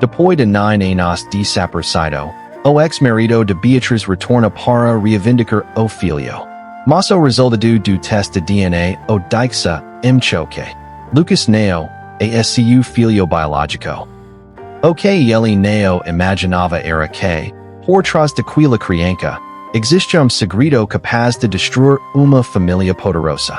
Depois de 9 anos desaparecido, o ex-marido de Beatriz retorna para reivindicar o filho. Mas o resultado do teste de DNA o dice choque. Lucas Neo, ASCU filho biológico. O que ele Neo imaginava era que, por trás daquela criança, existia segredo capaz de destruir uma família poderosa.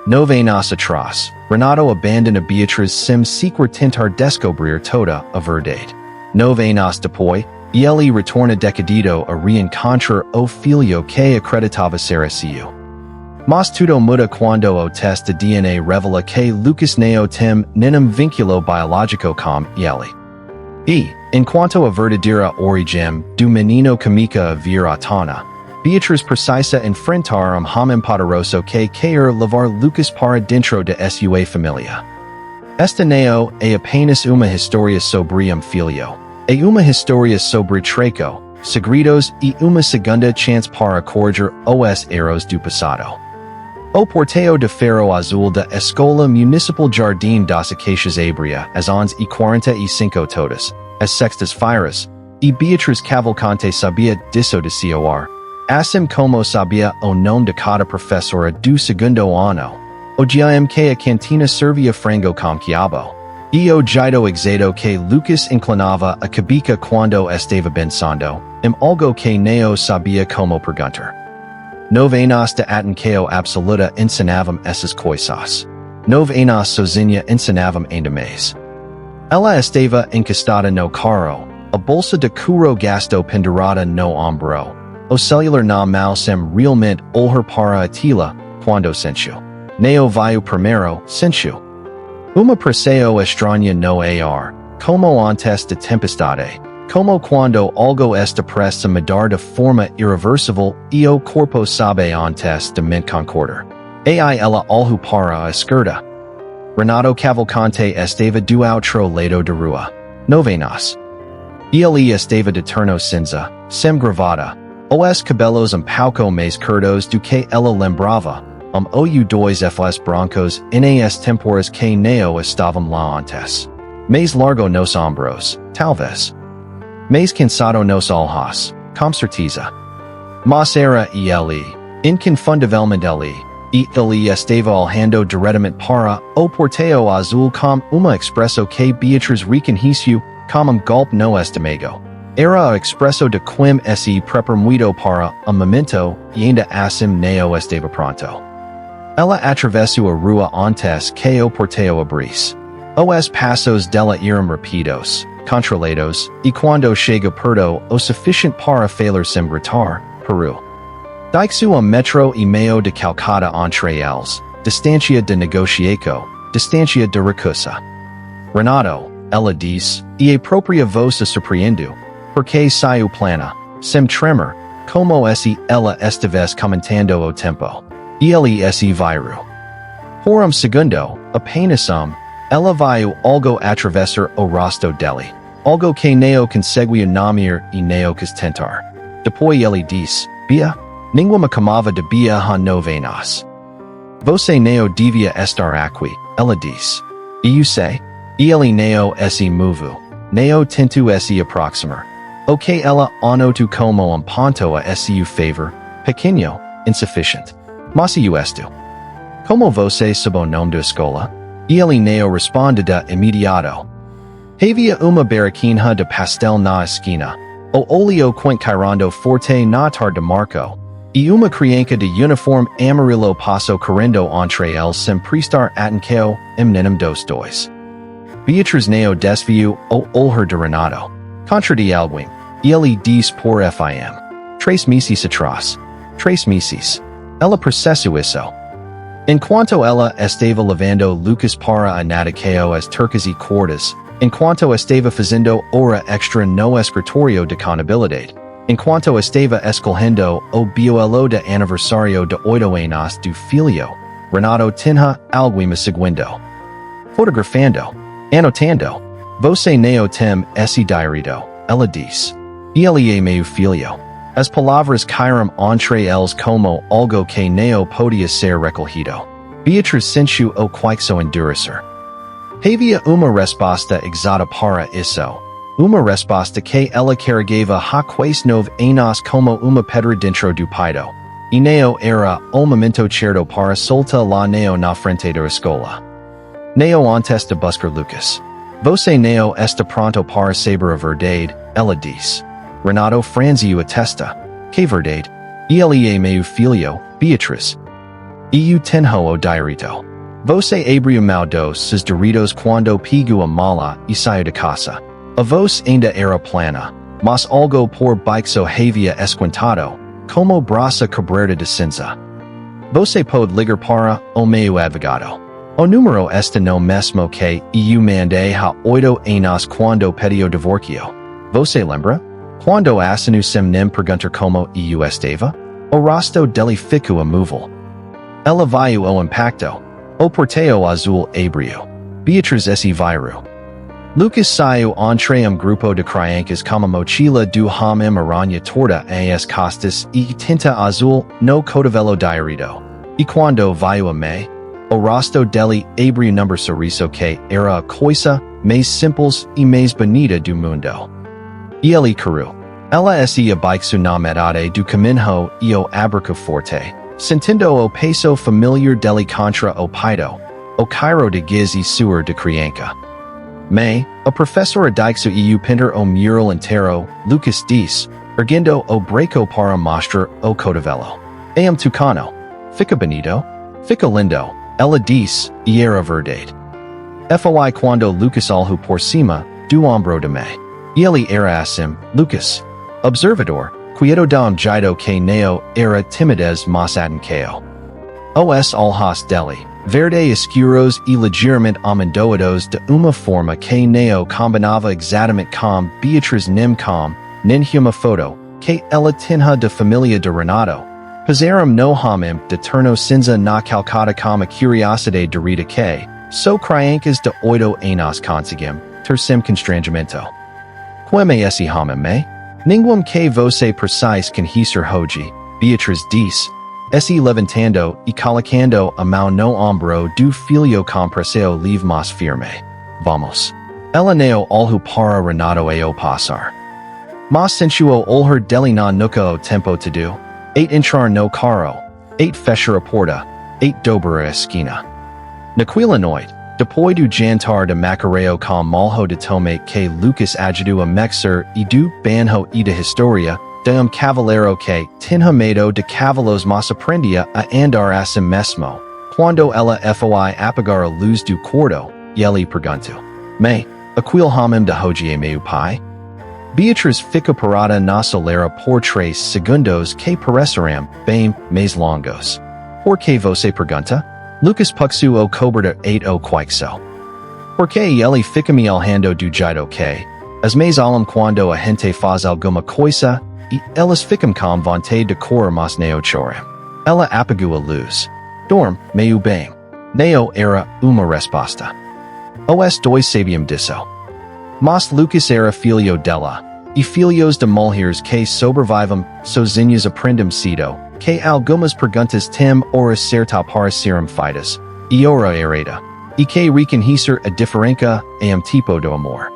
9 anos atrás, Renato abandona Beatriz sem sequer tentar descobrir toda a verdade. 9 anos depois, ele retorna decidido a reencontrar o filho que acreditava ser seu. Mas tudo muda quando o teste de DNA revela que Lucas Neo tem nenhum vínculo biológico com ele. E, enquanto a verdadeira origem do menino comica a vir à tona, Beatriz precisa enfrentar homem poderoso que quer levar Lucas para dentro de sua família. Esta Neo é apenas uma história sobre filho. É uma história sobre treco, segredos e uma segunda chance para corrigir os erros do passado. O porteio de ferro azul da escola municipal Jardim das Acacias abria às 11h45 todas, as sextas-feiras, e Beatriz Cavalcante sabia disso de cor. Assim como sabia o nome de cada professora do segundo ano, o dia em que a cantina servia frango com quiabo, e o jeito exato que Lucas inclinava a cabeça quando estava pensando, algo que Neo sabia como perguntar. 9 anos de atenção absoluta ensinavam essas coisas. 9 anos sozinha ensinavam ainda mais. Ela estava encostada no carro, a bolsa de couro gasto pendurada no ombro. O celular na mão sem realmente olhar para a tela, quando sentiu. Neo viu primeiro, sentiu. Uma pressão estranha no ar, como antes de tempestade, como quando algo está prestes a mudar de forma irreversível e o corpo sabe antes de mente concordar. Ela olhou para a esquerda. Renato Cavalcante estava do outro lado da rua. 9 anos. Ele estava de terno cinza, sem gravata, os cabelos pouco mais curtos do que ela lembrava, ou dois brancos nas temporas que Neo estavam lá antes. Mais largo nos ombros, talvez. Mais cansado nos olhos, com certeza. Mas era ele, inconfundivelmente ele, e ele estava olhando diretamente para o porteio azul com uma expressão que Beatriz reconheceu como golpe no estômago. Era a expresso de quem se preparou para momento e ainda assim Neo estava pronto. Ela atravessou a rua antes que o porteio abrisse. Os passos dela eram rápidos, controlados, e quando chega perto o suficiente para falar sem gritar, parou. Dixu a metro e meio de Calcata entre eles, distância de negociação, distância de recusa. Renato, ela disse, e a própria voz se surpreendeu, porque saiu plana, sem tremor, como se ela estivesse comentando o tempo. E ele se virou. Por segundo, apenas ela viu algo atravessar o rosto dele, algo que Neo conseguia nomear e Neo quis tentar. Depois ele disse, Bia, nenhuma camava de Bia há 9 anos. Você Neo devia estar aqui, ela disse. E eu sei? E ele Neo se moveu. Neo tentou se aproximar. O que ela anotou como ponto a seu favor, pequeno, insuficiente. Mas eu estou. Como você sabe o nome da escola? E ele Neo respondeu de imediato. Havia uma barraquinha de pastel na esquina, o oleo quente cairando forte na tarde de marco, e uma criança de uniforme amarillo passou correndo entre eles sem prestar atenção nenhum dos dois. Beatriz Neo desviou o olhar de Renato. Contra de alguém, e ele disse por fim. 3 meses atrás. 3 meses. Ela processou isso. Enquanto ela estava levando Lucas para a natação as turcas e cordas, enquanto estava fazendo hora extra no escritório de contabilidade, enquanto estava escolhendo o biuelo de aniversário de 8 anos do filho, Renato tinha alguém seguindo. Fotografando, anotando. Você Neo tem esse diário, ela disse. Ele é meu filho. As palavras caíram entre eles como algo que Neo podia ser recolhido. Beatriz sentiu o queixo endurecer. Havia uma resposta exata para isso, Uma resposta que ela carregava ha quais nove anos como uma pedra dentro do peito. E neo era o momento certo para solta la neo na frente da escola. Neo antes de buscar Lucas. Você neo está pronto para saber a verdade, ela diz. Renato franziu a testa. Que verdade? Ele é meu filho, Beatriz. Eu tenho o direito. Você abriu mão dos seus direitos quando pegou a mala e saiu de casa. A voz ainda era plana, mas algo por baixo havia esquentado, como brasa coberta de cinza. Você pode ligar para o meu advogado. O número está no mesmo que eu mandei há 8 anos quando pediu divórcio. Você lembra? Quando assinu sem nem perguntar como eu estava? O rosto dele ficou imóvel. Ela viu o impacto. O portão azul abriu. Beatriz se virou. Lucas saiu entre grupo de crianças com a mochila do homem aranha torta as costas e tinta azul no cotovelo direito. E quando viu a mãe, o rosto dele abriu sorriso que era a coisa mais simples e mais bonita do mundo. E ele caiu. Ela se abaixo na metade do caminho e o abriu forte, sentindo o peso familiar dele contra o peito, o cairo de giz e suor de criança. May, a professora Dixo eu pintar o mural inteiro, Lucas diz, erguendo o braço para mostrar o cotovelo. Tucano. Fica bonito? Fica lindo, ela diz, e era verdade. Foi quando Lucas olhou por cima, do ombro de May. Ele era assim, Lucas. Observador, cuidado dom jeito que neo era timidez mas atencao. Os olhos dele. Verde escuros e ligeiramente amendoados de uma forma que neo combinava exatamente com Beatriz com nenhuma foto que ela tinha de família de Renato. Fizeram no homem de terno cinza na calcada com a curiosidade derrida que, so crianças de 8 anos conseguim, ter sem constrangimento. Quem é esse homem, me? Ninguém que você precisa conhecer hoje, Beatriz diz. Se levantando e colocando a mão no ombro do filho com parecia livre mas firme. Vamos. Ela neo olhou para Renato a o passar. Mas sensuo olhar dele na nuca o tempo todo. Entrar no carro. Fechar a porta. Dobrar a esquina. Naquela noite, depois do jantar de macareo com molho de tomate que Lucas ajudou a mexer e do banho e de história, de cavaleiro que tinha medo de cavalos mas aprendia a andar assim mesmo. Quando ela foi apagar a luz do quarto, ele perguntou, "Me, aquele homem de hoje é meu pai?" Beatriz ficou parada na soleira por 3 segundos que pareceram bem mais longos. Por que você pergunta? Lucas puxou o cobertor o queixo. Porque ele fica me olhando do jeito que, as mais além quando a gente faz alguma coisa, e elas ficam com vontade de correr mas neo choram. Ela apagou a luz. Dorme, meio bem. Neo era uma resposta. Os dois sabiam disso. Mas Lucas era filho dela, e filhos de mulheres que sobrevivem sozinhas aprendem cedo, que algumas perguntas têm ora certa pareceram feitas, e ora errada, e que reconhecer a diferença é tipo de amor.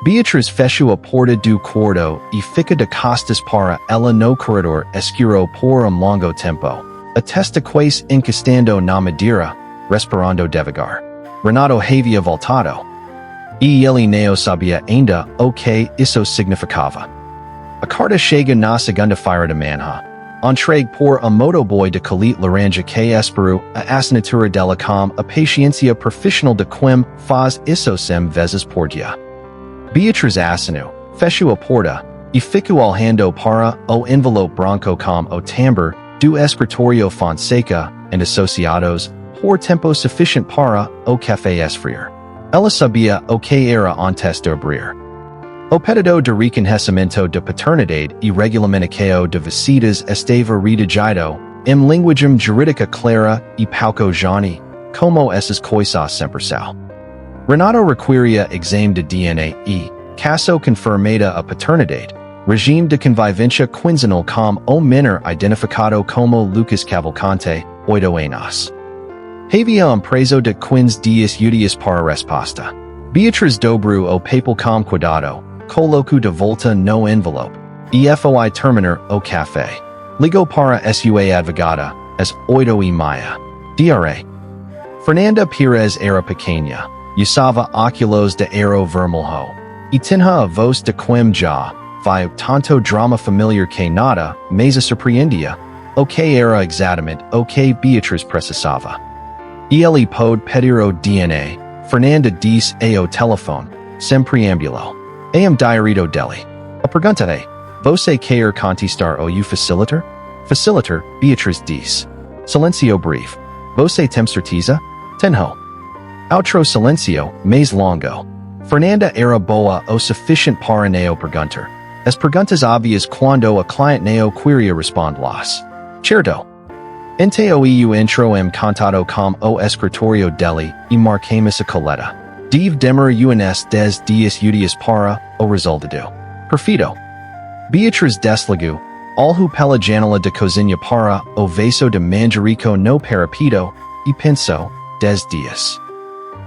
Beatriz fechou a porta do quarto e fica de costas para ela no corredor escuro por longo tempo. A testa quase encostando na madeira, respirando devagar. Renato havia voltado. E ele não sabia ainda o que isso significava. A carta chega na segunda-feira de manhã. Entregue por a motoboy de colete laranja que esperou a assinatura dela com a paciência profissional de quem faz isso sem vezes por dia. Beatriz assinou, fechou a porta, e ficou olhando para o envelope branco com o timbre do escritório Fonseca and Associados por tempo suficiente para o café esfriar. Ela sabia o que era antes de abrir. O pedido de reconhecimento de paternidade e regulamento de visitas estava redigido em linguagem jurídica clara e pouco Johnny, como essas coisas sempre são. Renato requeria exame de DNA e, caso confirmada a paternidade, regime de convivência quinzenal com o menor identificado como Lucas Cavalcante, 8 anos. Havia prazo de 15 dias úteis para a resposta. Beatriz dobrou o papel com cuidado, coloco de volta no envelope, e foi terminar o café. Ligo para sua advogada, as 8:30. Dra. Fernanda Pires era pequena, usava óculos de aro vermelho, e tinha a voz de quem já viu tanto drama familiar que nada mais a surpreendia, o que era exatamente o que Beatriz precisava. Ele pode pedir o DNA, Fernanda disse ao telefone, sem preâmbulo. Diarito dele. A pergunta é, você quer contestar ou facilitar? Facilitar, Beatriz disse. Silencio brief. Você tem certeza? Tenho. Outro silencio, mais longo. Fernanda era boa o suficiente para neo perguntar. As perguntas obvias quando a cliente neo queria responder-las. Certo. Ente o intro contado com o escritório dele e marquemos a coleta. Deve demorar uns 10 dias úteis para o resultado. Perfeito. Beatriz desligou, olhou pela janela de cozinha para o vaso de manjerico no parapeito e pensou, 10 dias.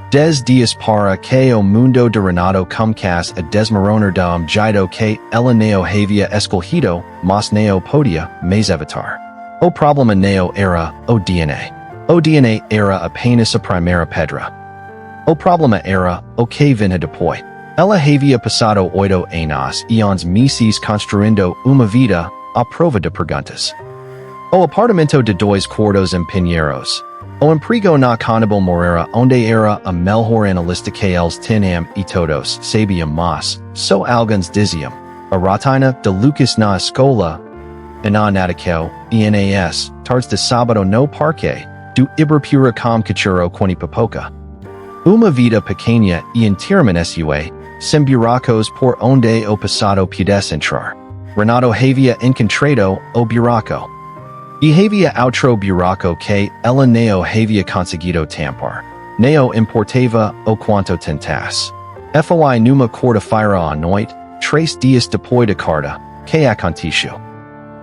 10 dias para que o mundo de Renato comece a desmoronar da jeito que ela neo havia escolhido, mas neo podia mais evitar. O problema neo era o DNA. O DNA era apenas a primeira pedra. O problema era o que vinha depois. Ela havia passado 8 anos meses construindo uma vida à prova de perguntas. O apartamento de 2 quartos em Pinheiros. O emprego na Conable Moreira onde era a melhor analista que eles tinham e todos sabiam mas, so alguns diziam. A rotina de Lucas na escola, Natal, ENAS, tardes de sábado no parque, do Ibirapura com cachorro quando pipoca. Uma vida pequena e inteiramente sua, sem buracos por onde o passado pudesse entrar. Renato havia encontrado o buraco. E havia outro buraco que ela neo havia conseguido tampar. Neo importava o quanto tentasse. Foi numa quarta-feira à noite, 3 dias depois da carta, que aconteceu.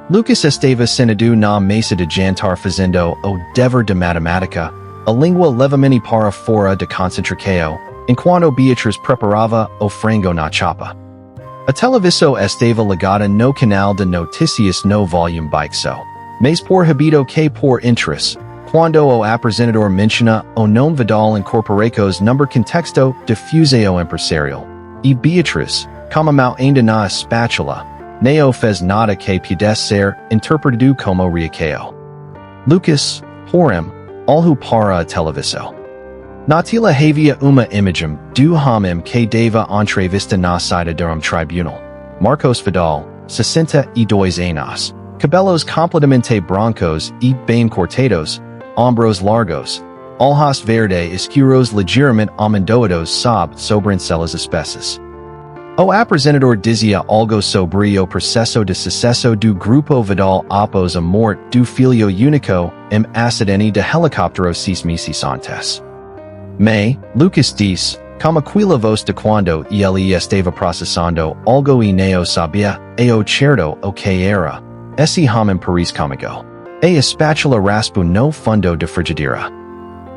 Lucas estava sentado na mesa de jantar fazendo o dever de matemática, a língua levemente para fora de concentração, enquanto Beatriz preparava o frango na chapa. A televisão estava ligada no canal de notícias no volume baixo, mas por habito que por interesse, quando o apresentador menciona o nome Vidal incorporacos number contexto diffuseo empresarial, e Beatriz, como mal ainda na espátula, neo fez nada que pudesse ser interpretado como reaqueo. Lucas, porém, olhou para a televisão. Natila havia uma imagem do homem que dava entrevista na saída de tribunal. Marcos Vidal, 62 anos, cabelos completamente brancos e bem cortados, ombros largos, olhos verde escuros ligeiramente amendoados sob sobrancelhas espessas. O apresentador dizia algo sobre o processo de sucesso do grupo Vidal após a morte do filho único acidente de helicóptero 6 meses antes. Lucas disse, com aquela voz de quando ele estava processando algo e neo sabia, o certo o que era. Esse homem Paris comigo. A espátula raspou no fundo da frigideira.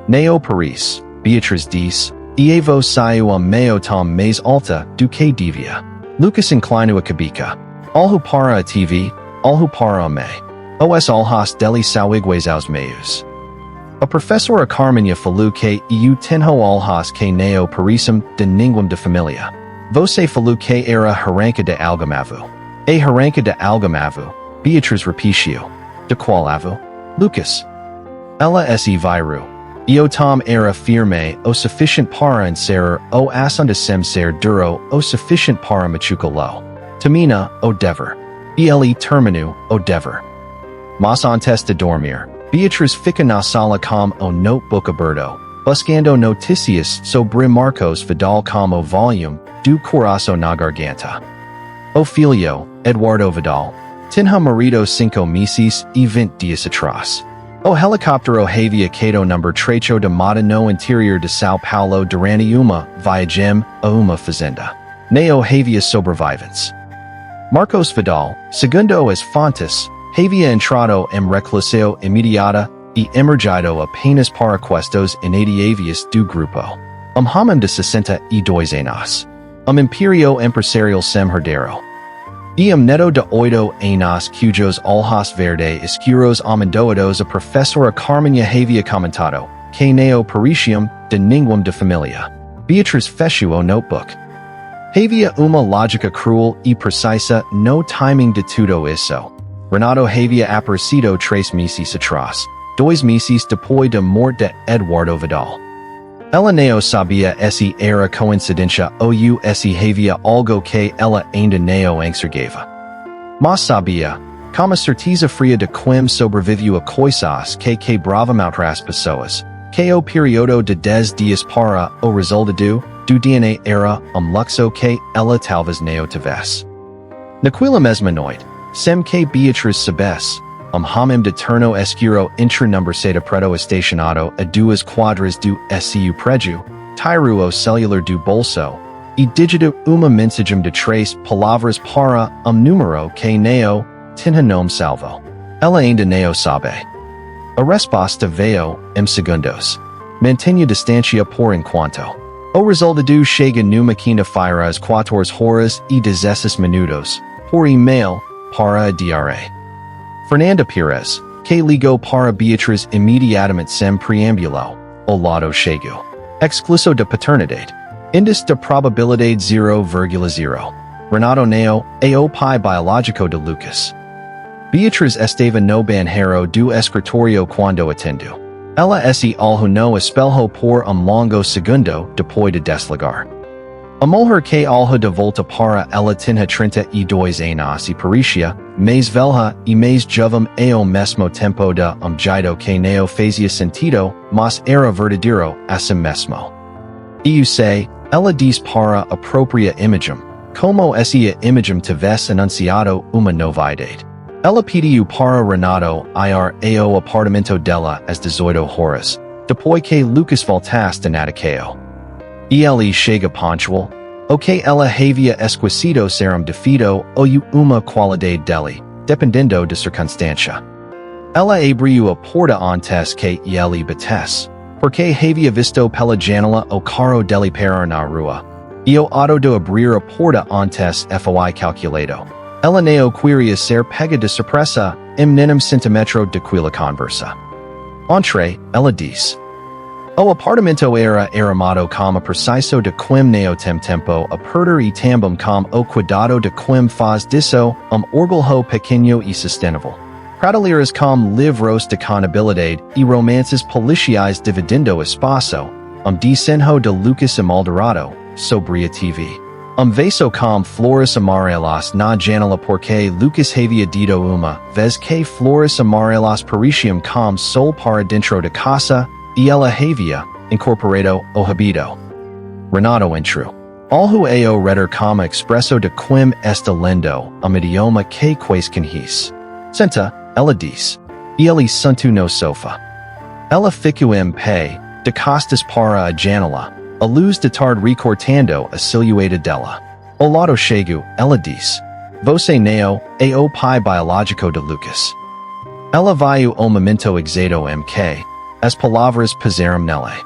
Neo Paris, Beatriz disse, e a voz saiu a meio tom mais alta do que devia. Lucas inclinou a cabeça. Olhou para a TV, olhou para me. Os olhos dele são iguais aos meus. A professora Carmenha falou que eu tenho olhos que neo parecem de ninguém de família. Você falou que era arranca de algamavo. A arranca de algamavo, Beatriz repetiu. De qual avo? Lucas. Ela se virou. E o tom era firme o suficiente para encerrar o assunto sem ser duro o suficiente para machucá-lo. Termina o dever. E ele terminou o dever. Mas antes de dormir, Beatriz fica na sala com o notebook aberto, buscando notícias sobre Marcos Vidal com o volume do coração na garganta. O filho, Eduardo Vidal, tinha marido 5 meses e 20 dias atrás. O helicóptero havia caído number trecho de mata no interior de São Paulo durante uma viagem a uma fazenda. Neo havia sobreviventes. Marcos Vidal, segundo as fontes, havia entrado em reclusão imediata e emergido apenas para questos inediáveis do grupo. Homem de 62 anos. imperio empresarial sem herdero. Neto de oito anos cujos olhos verde escuros amendoados a professora Carmenha havia comentado, que neo pareciam de ninguém de família. Beatriz fechou o notebook. Havia uma lógica cruel e precisa no timing de tudo isso. Renato havia aparecido 3 meses atrás, 2 meses depois da morte de Eduardo Vidal. Ela não sabia se era coincidência ou se havia algo que ela ainda não enxergava. Mas sabia, com a certeza fria de quem sobreviveu a coisas que quebravam outras pessoas, que o período de 10 dias para o resultado do DNA era luxo que ela talvez não tivesse. Naquela mesma noite, sem que Beatriz soubesse, hamim de terno escuro entre number seda preto estacionado a 2 quadras do SCU preju, tirou o celular do bolso, e digitou uma mensagem de 3 palavras para número que não tinha nome salvo. Ela ainda não sabe. A resposta veio segundos. Mantenha distância por enquanto. O resultado chega numa quinta-feira às 14 horas e 16 minutos, por e-mail, para a DRA. Fernanda Pires, que ligou para Beatriz imediatamente sem preâmbulo, o lado chegou. Excluso de paternidade. Índice de probabilidade 0,0. Renato não é o pai biológico de Lucas. Beatriz estava no banheiro do escritório quando atendeu. Ela se olhou no espelho por longo segundo depois de desligar. A mulher que olhou de volta para ela tinha 32 anos e parecia mais velha e mais jovem ao mesmo tempo de jeito que não fazia sentido, mas era verdadeiro assim mesmo. E sei, ela diz para a própria imagem, como se a imagem tivesse anunciado uma novidade. Ela pediu para Renato ir ao apartamento dela às 18 horas, depois que Lucas voltasse de Natakeo. E ele chega pontual, o que ela havia esquecido ser defeito ou uma qualidade dele, dependendo da circunstância. Ela abriu a porta antes que ele batesse, porque havia visto pela janela o carro dele parar na rua. E o ato de abrir a porta antes foi calculado. Ela não queria ser pega de surpresa, nenhum centímetro daquela conversa. Entre, ela disse. O apartamento era armado com a preciso de quem não tem tempo a perder e também com o cuidado de quem faz disso orgulho pequeno e sustentável. Prateleiras com livros de contabilidade e romances policiais dividindo espaço, desenho de Lucas e Maldorado, sobre a TV. Vaso com flores amarelas na janela porque Lucas havia dito uma vez que flores amarelas pareciam com sol para dentro de casa, e ela havia incorporado o habito. Renato entrou. Olhou ao redor como expresso de quem está lendo idioma que quaisquer. Senta, ela disse. E ele sentou no sofá. Ela ficou em pé, de costas para a janela, a luz de tarde recortando a silhueta dela. O lado chego, ela disse. Você não é o pai biológico de Lucas. Ela viu o momento exato em que as palavras pesaram nele.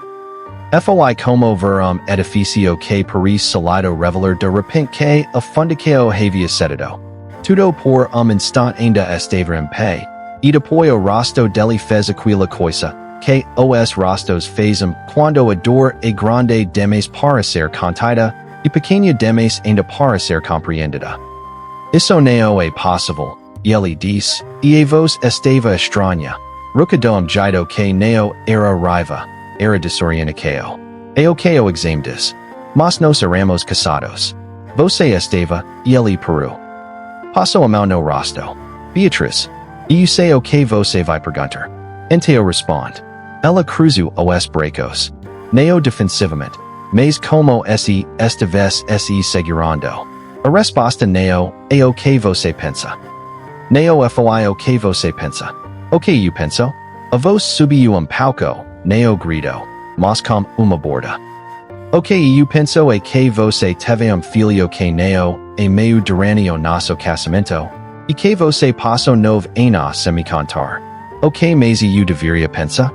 Foi como ver edifício que parecia salido revelar de repente que a fundação havia cedido. Tudo por instante ainda estava em pé, e depois o rosto dele fez aquela coisa que os rostos fazem quando a dor é grande demais para ser contida e pequena demais ainda para ser compreendida. Isso não é possível, ele disse, e a voz estava estranha. Rocadom jeito que não era raiva, era desorientação. É o que o exame diz. Mas nós éramos casados. Você estava, e ele parou. Passou a mão no rosto. Beatriz, e sei o que você vai perguntar. Então responde. Ela cruzou os braços. Não defensivamente, mas como se estivesse se segurando. A resposta não é o que você pensa. Não foi o que você pensa. O que eu penso? A voz subiu pouco, não gritou, mas com uma borda. O que eu penso é que você teve filho que não é meio durante o nosso casamento, e que você passou 9 anos sem me contar. O que mais eu deveria pensar?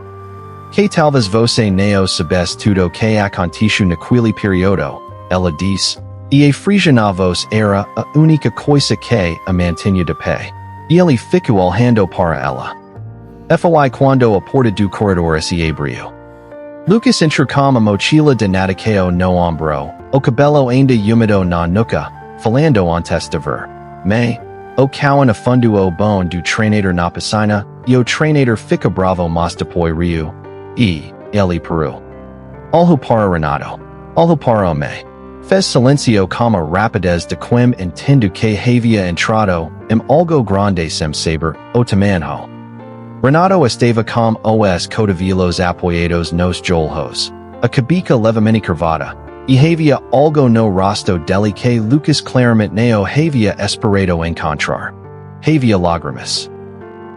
Que talvez você não soubesse tudo o que aconteceu naquele período, ela disse. E frisia navos era a única coisa que a mantinha de pé. Ele ficou alhando para ela. Foi quando a porta do corredor se abriu. Lucas entrou com a mochila de natação no ombro, o cabelo ainda úmido na nuca, falando antes de ver. O cowan afundou bom do treinador na piscina, e o treinador fica bravo mas depois riu. Ele parou. Olhou para Renato. Olhou para me. Fez silencio com a rapidez de quem entendo que havia entrado, algo grande sem saber, o tamanho. Renato estava com os cotovelos apoiados nos joelhos, a cabeça levemente curvada, e havia algo no rosto dele que Lucas claramente não havia esperado encontrar. Havia lágrimas.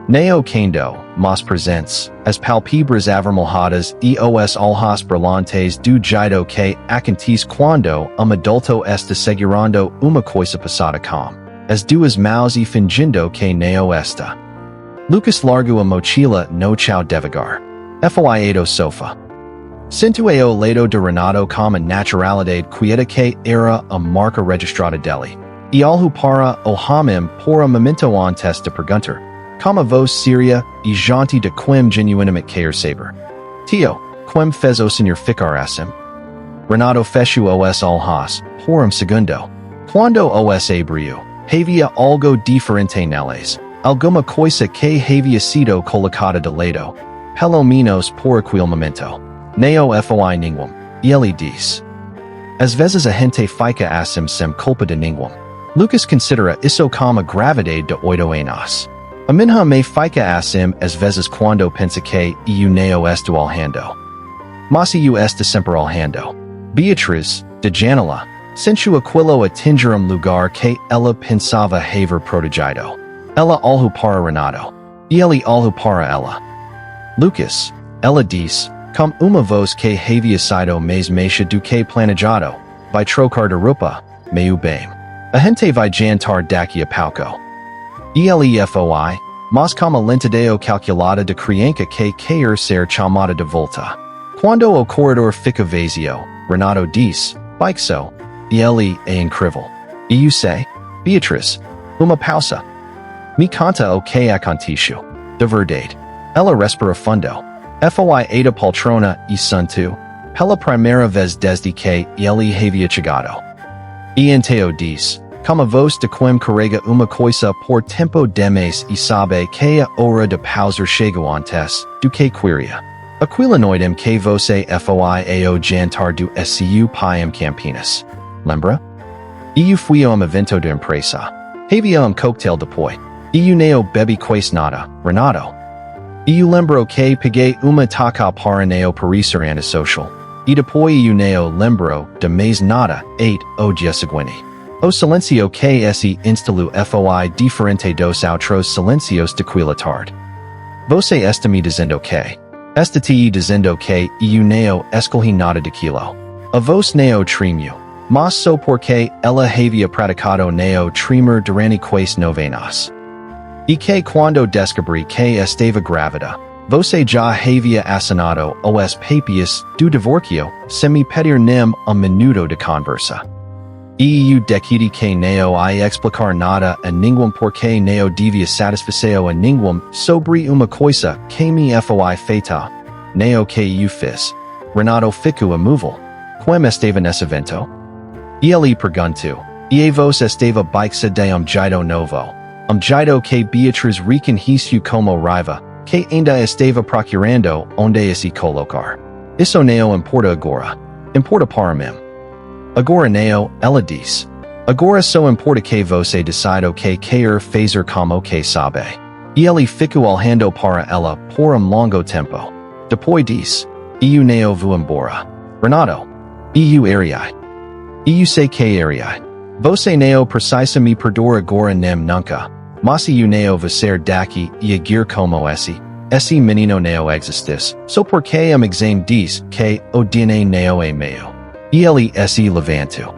Não quando, mas presentes, as palpebras avermelhadas e os olhos brilhantes do jeito que acontece quando adulto está segurando uma coisa passada com as duas mãos e fingindo que não está. Lucas largou a mochila no chão devagar. Foi ao sofá. Sentou ao lado de Renato com a naturalidade quieta que era a marca registrada dele. E olhou para o homem por momento antes de perguntar, com a voz séria e gentil de quem genuinamente quer saber. Tio, quem fez o senhor ficar assim? Renato fechou os olhos por segundo. Quando os abriu, havia algo diferente neles. Alguma coisa que havia sido colocada de lado, pelo menos por aquele momento. Não foi ninguém. Ele disse. Às vezes a gente fica assim sem culpa de ninguém. Lucas considera isso como a gravidade de oito anos. A minha me fica assim às vezes quando pensa que eu não estou alhando. Mas eu estou sempre alhando. Beatriz, de janela, sentiu aquilo atingir lugar que ela pensava haver protegido. Ela olhou para Renato. E ele olhou para ela. Lucas, ela disse, com uma voz que havia sido mais baixa do que planejado, vai trocar de roupa, meio bem. A gente vai jantar daqui a pouco. E ele foi, mas com a lentidão calculada de criança que quer ser chamada de volta. Quando o corredor fica vazio, Renato disse, baixo, e ele é incrível. E eu sei, Beatriz, uma pausa. Me conta o que aconteceu. De verdade. Ela respira fundo. Foi a poltrona e santo, pela primeira vez desde que ele havia chegado. E então disse, com a voz de quem carrega uma coisa por tempo demais e sabe que a hora de pausar chegou antes do que queria. Aquela noite em que você foi ao jantar do SCU Pai Campinas. Lembra? E eu fui a evento de empresa. Havia cocktail depois. E eu não bebi quase nada, Renato. E eu lembro que peguei uma taca para não parecer antissocial. E depois eu não lembro de mais nada, o dia seguinte. O silencio que se instalou foi diferente dos outros silencios daquela tarde. Você está me dizendo que? Está te dizendo que eu não escolhi nada daquilo. A voz não tremeu, mas só porque ela havia praticado não tremer durante quase 9 anos. E que quando descobri que estava grávida, você já havia assinado os papéis do divórcio sem me pedir nem minuto de conversa. E eu decidi que não ia explicar nada a ninguém porque não devia satisfazer a ninguém sobre uma coisa que me foi feita. Não que eu fiz. Renato ficou imóvel. Quem estava nesse evento? E ele perguntou. E a voz estava baixa de jeito novo. Jeito que Beatriz reconheceu como raiva, que ainda estava procurando onde se colocar. Isso não importa agora. Importa para mim. Agora não, ela disse. Agora só importa que você decida que quer fazer como que sabe. E ele ficou olhando para ela por longo tempo. Depois disse. E eu não vou embora. Renato. E eu iria. E eu sei que iria. Você não precisa me perdoar agora nem nunca. Mas eu não vou ser daqui e agir como esse menino não existe, só porque exame diz que o DNA não é meu. E ele se levantou.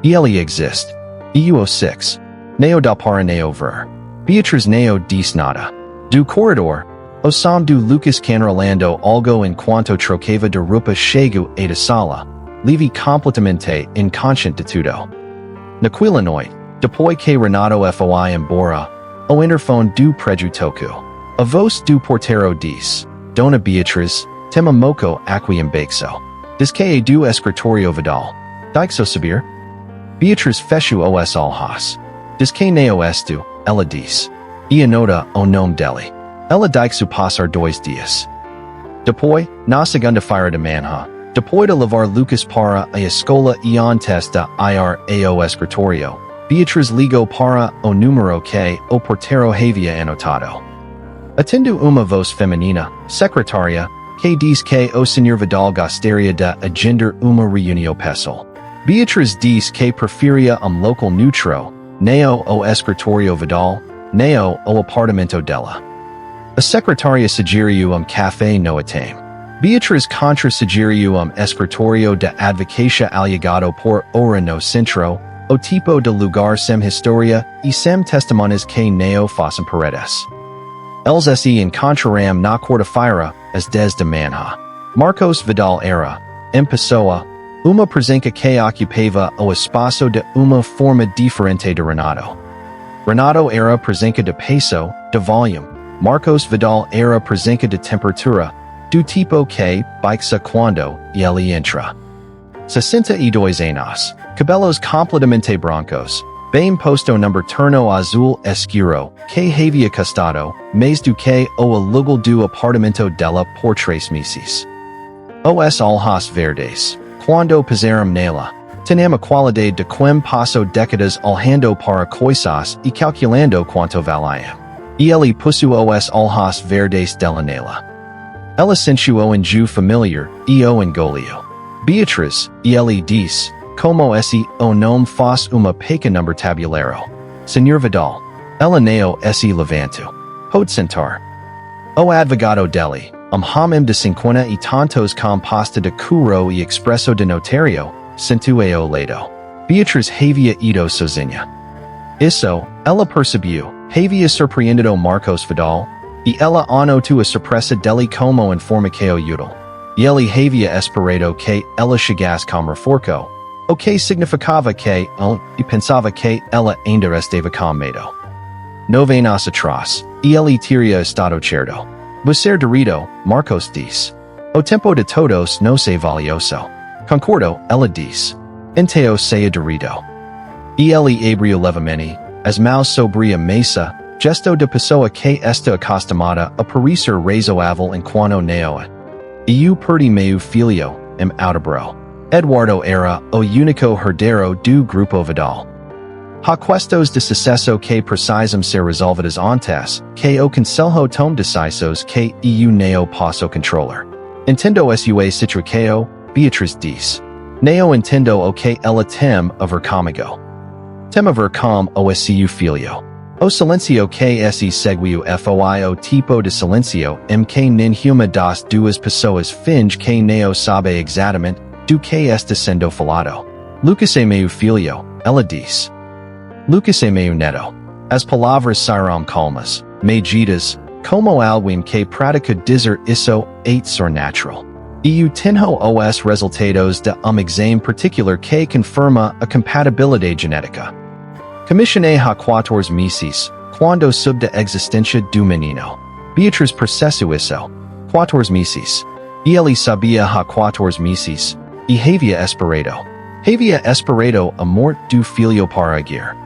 E ele existe. E eu o 6. Não dá para não ver. Beatriz não disse nada. Do corredor, o som do Lucas canrolando algo enquanto trocava de roupa chegou à sala, livre completamente inconsciente de tudo. Naquilanoi, depois que Renato foi embora, o interfone do prejutoku. A voz do porteiro diz, Dona Beatriz, tema moco aqui embaixo. Diz que é do escritório Vidal. Dixo subir? Beatriz fechu os olhos. Diz que neo estu, ela diz. E anota o nome dele. Ela dixo passar 2 dias. Depois, na segunda-feira de manhã, depois de levar Lucas para a escola e antes de ir ao escritório, Beatriz ligou para o número que o porteiro havia anotado. Atendo uma voz feminina, secretária, que diz que o Sr. Vidal gostaria de agendar uma reunião pessoal. Beatriz diz que preferia local neutro, neo o escritório Vidal, neo o apartamento dela. A secretária sugeriu café no hotel. Beatriz contra-sugeriu escritório de advocacia allegado por hora no centro, o tipo de lugar sem história e sem testemunhas que neo façam paredes. Eles se encontraram na quarta-feira, às 10 da manhã. Marcos Vidal era, em pessoa, uma presença que ocupava o espaço de uma forma diferente de Renato. Renato era presença de peso, de volume. Marcos Vidal era presença de temperatura, do tipo que baixa quando ele entra. 62 anos, cabelos completamente brancos, bem posto number terno azul escuro, que havia custado, mais do que o aluguel do apartamento dela por 3 meses. Os olhos verdes, quando pisaram nela, tinham a qualidade de quem passou décadas olhando para coisas e calculando quanto valiam. E ele puso os olhos verdes dela nela. Ela sentiu o enjoo familiar e o engoliu. Beatriz, e ele disse, como esse o nome faz uma peca number tabuleiro. Sr. Vidal. Ela neo esse levanto. Pode sentar. O advogado dele, homem de 50 e tantos com pasta de curro e expresso de notario, sentou ao lado. Beatriz havia ido sozinha. Isso, ela percebeu, havia surpreendido Marcos Vidal, e ela anotou a surpresa dele como informa que o útil. E ele havia esperado que ela chegasse com reforço, o que significava que e pensava que ela ainda estava com medo. 9 anos atrás, e ele teria estado certo. Você derido, Marcos diz. O tempo de todos não se valioso. Concordo, ela diz. Enteo se derido. E ele abriu levemente, as mãos sobre a mesa, gesto de pessoa que está acostumada a parecer razoável enquanto neoa. E o perdi meu filho, outubro. Eduardo era o único herdeiro do grupo Vidal. Há questões de sucesso que precisam ser resolvidas antes, que o conselho tome decisões que eu não posso controlar. Entendo sua situação, Beatriz diz. Não entendo o que ela tem a ver comigo. Tem a ver com o seu filho. O silencio que se seguiu foi o tipo de silencio que nenhuma das duas pessoas finge que não sabe exatamente do que está sendo falado. Lucas é meu filho, ela diz. Lucas é meu neto. As palavras saíram calmas, medidas, como alguém que pratica dizer isso é natural. E eu tenho os resultados de exame particular que confirma a compatibilidade genética. Commissionei há 14 meses, quando soube da existência do menino. Beatriz processou isso. 14 meses. E ele sabia há 14 meses, e havia esperado. Havia esperado a morte do filho para agir.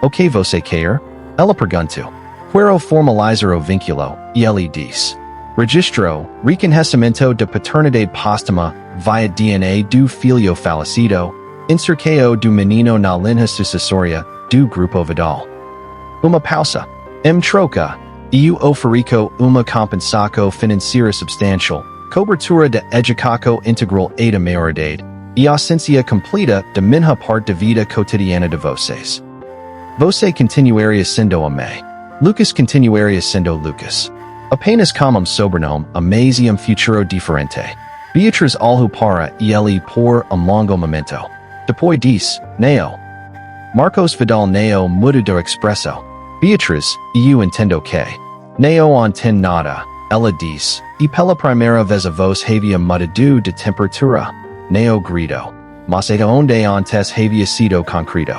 O que você quer? Ela perguntou. Quero formalizar o vínculo, e ele diz. Registro, reconhecimento de paternidade póstuma, via DNA do filho falecido, inserção do menino na linha sucessória do grupo Vidal. Uma pausa. Troca. Eu oferico uma compensação financeira substantial, cobertura de educação integral e de maioridade, e ausência completa de minha parte de vida cotidiana de vocês. Você continuaria sendo a mãe. Lucas continuaria sendo Lucas. Apenas como sobrenome, mas e futuro diferente. Beatriz olhou para ele por longo momento. Depois disse, não. Marcos Vidal não muda de expresso. Beatriz, eu entendo que. Não entendo nada, ela disse, e pela primeira vez a voz havia mudado de temperatura. Não grito. Mas onde antes havia sido concreto.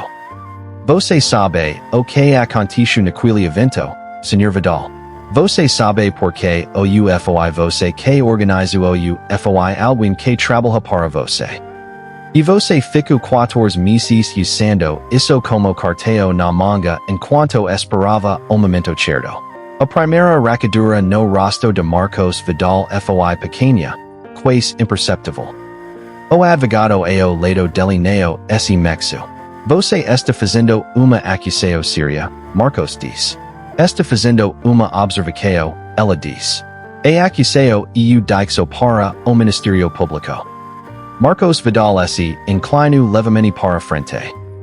Você sabe o que aconteceu naquele evento, Sr. Vidal? Você sabe por que o foi você que organizou o foi alguém que trabalha para você. E você ficou 14 meses usando isso como cartão na manga enquanto esperava o momento certo. A primeira rachadura no rosto de Marcos Vidal foi pequena, quase imperceptível. O advogado ao lado dele neo esse mexo. Você está fazendo uma acusação séria, Marcos diz. Está fazendo uma observação, ela diz. A acusação dixo para o Ministério Público. Marcos Vidal se inclinou levemente para frente.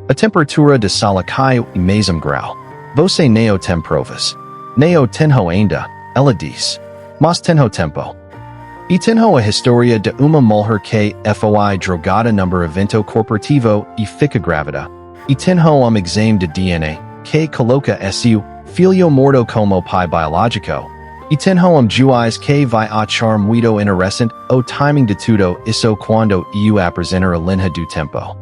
A temperatura de sala caiu e mesmo grau. Você neo tem provas. Neo tenho ainda, ela diz. Mas tenho tempo. E tenho a história de uma mulher que foi drogada num evento corporativo e fica grávida. E tenho exame de DNA que coloca seu filho morto como pai biológico. E tenho juiz que vai achar muito interessante o timing de tudo isso quando apresentar a linha do tempo.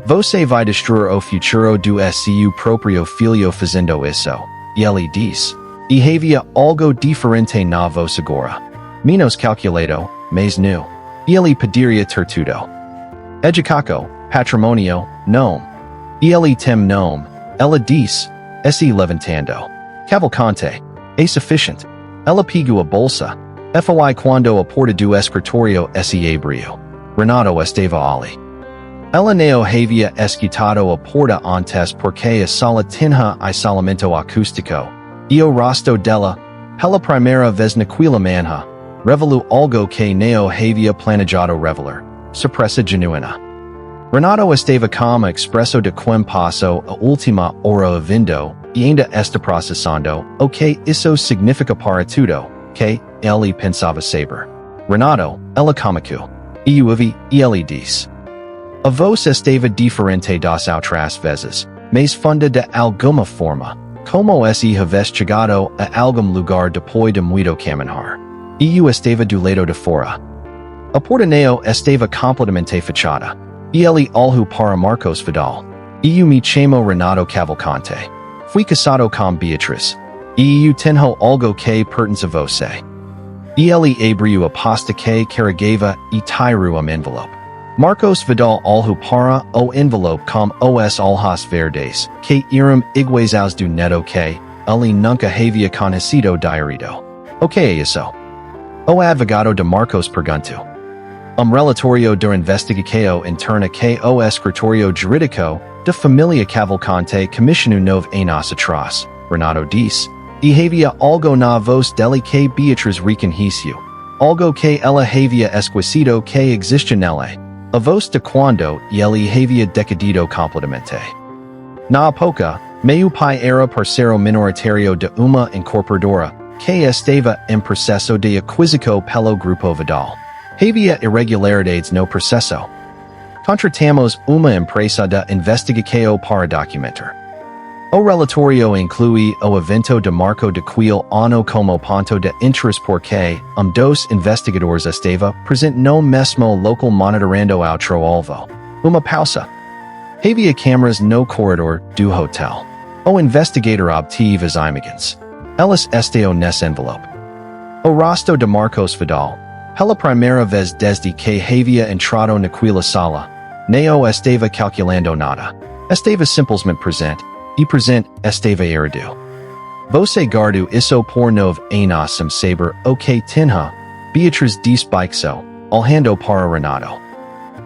Você vai destruir o futuro do seu próprio filho fazendo isso, e ele diz. E havia algo diferente na voz agora. Menos calculado, mas nu. E ele pediria ter tudo. Educaco, patrimonio, nome. E ele tem nome, ela diz. Se levantando. Cavalcante. É suficiente. Ela pegou a bolsa. Foi quando a porta do escritório se abriu. Renato estava ali. Ela não havia escutado a porta antes porque a sala tinha isolamento acústico. E o rosto dela, pela primeira vez naquela manhã, revelou algo que não havia planejado revelar. Surpresa genuína. Renato estava com a expresso de quem passou a última hora vindo e ainda está processando o que isso significa para tudo, que ele pensava saber. Renato, ela comecou. E ele diz. A voz estava diferente das outras vezes, mas funda de alguma forma, como se havesse chegado a algum lugar depois de muito caminhar. E estava do lado de fora. A porta não estava completamente fechada. E ele olhou para Marcos Vidal. E me chamo Renato Cavalcante. Fui casado com Beatriz. E tenho algo que pertence a você. E ele abriu a pasta que carregava e tirou envelope. Marcos Vidal olhou para o envelope com os olhos verdes, que eram iguais aos do neto que ele nunca havia conhecido direito. O que é isso? O advogado de Marcos perguntou. Relatório de investigação interna que o escritório jurídico da família Cavalcante comissionou 9 anos atrás, Renato diz. E havia algo na voz dele que Beatriz reconheceu. Algo que ela havia esquecido que existe nele. A voz de quando ele havia decidido completamente. Na época, meu pai era parceiro minoritário de uma incorporadora que estava em processo de aquisição pelo Grupo Vidal. Havia irregularidades no processo. Contratamos uma empresa de investigação para documentar. O relatório inclui o evento de marco de quil ano como ponto de interesse porque dos investigadores estava presente no mesmo local monitorando outro alvo. Uma pausa. Havia câmeras no corredor do hotel. O investigador obteve as imagens. Elas estão nesse envelope. O rosto de Marcos Vidal, pela primeira vez desde que havia entrado naquela sala, não estava calculando nada. Estava simplesmente presente. E presente estava errado. Você guardou isso por 9 anos sem saber o que tinha, Beatriz disse baixo, olhando para Renato.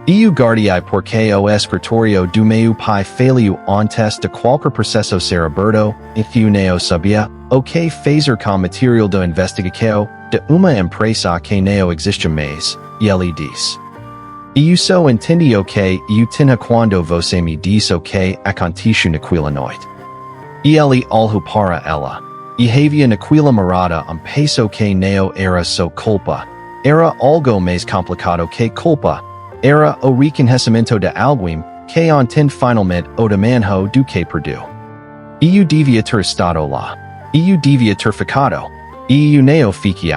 E guardei porque o escritório do meu pai falhou antes de qualquer processo ser aberto, e não sabia o que fazer com material de investigação de uma empresa que não existe mais, e ele disse. E só entendi o que tinha quando você me disse o que aconteceu naquela noite. E ele olhou para ela. E havia naquela morada peso que não era só culpa. Era algo mais complicado que culpa. Era o reconhecimento de alguém que tem finalmente o demanho do que perdeu. E devia ter estado lá. E devia ter ficado. E não fiquei.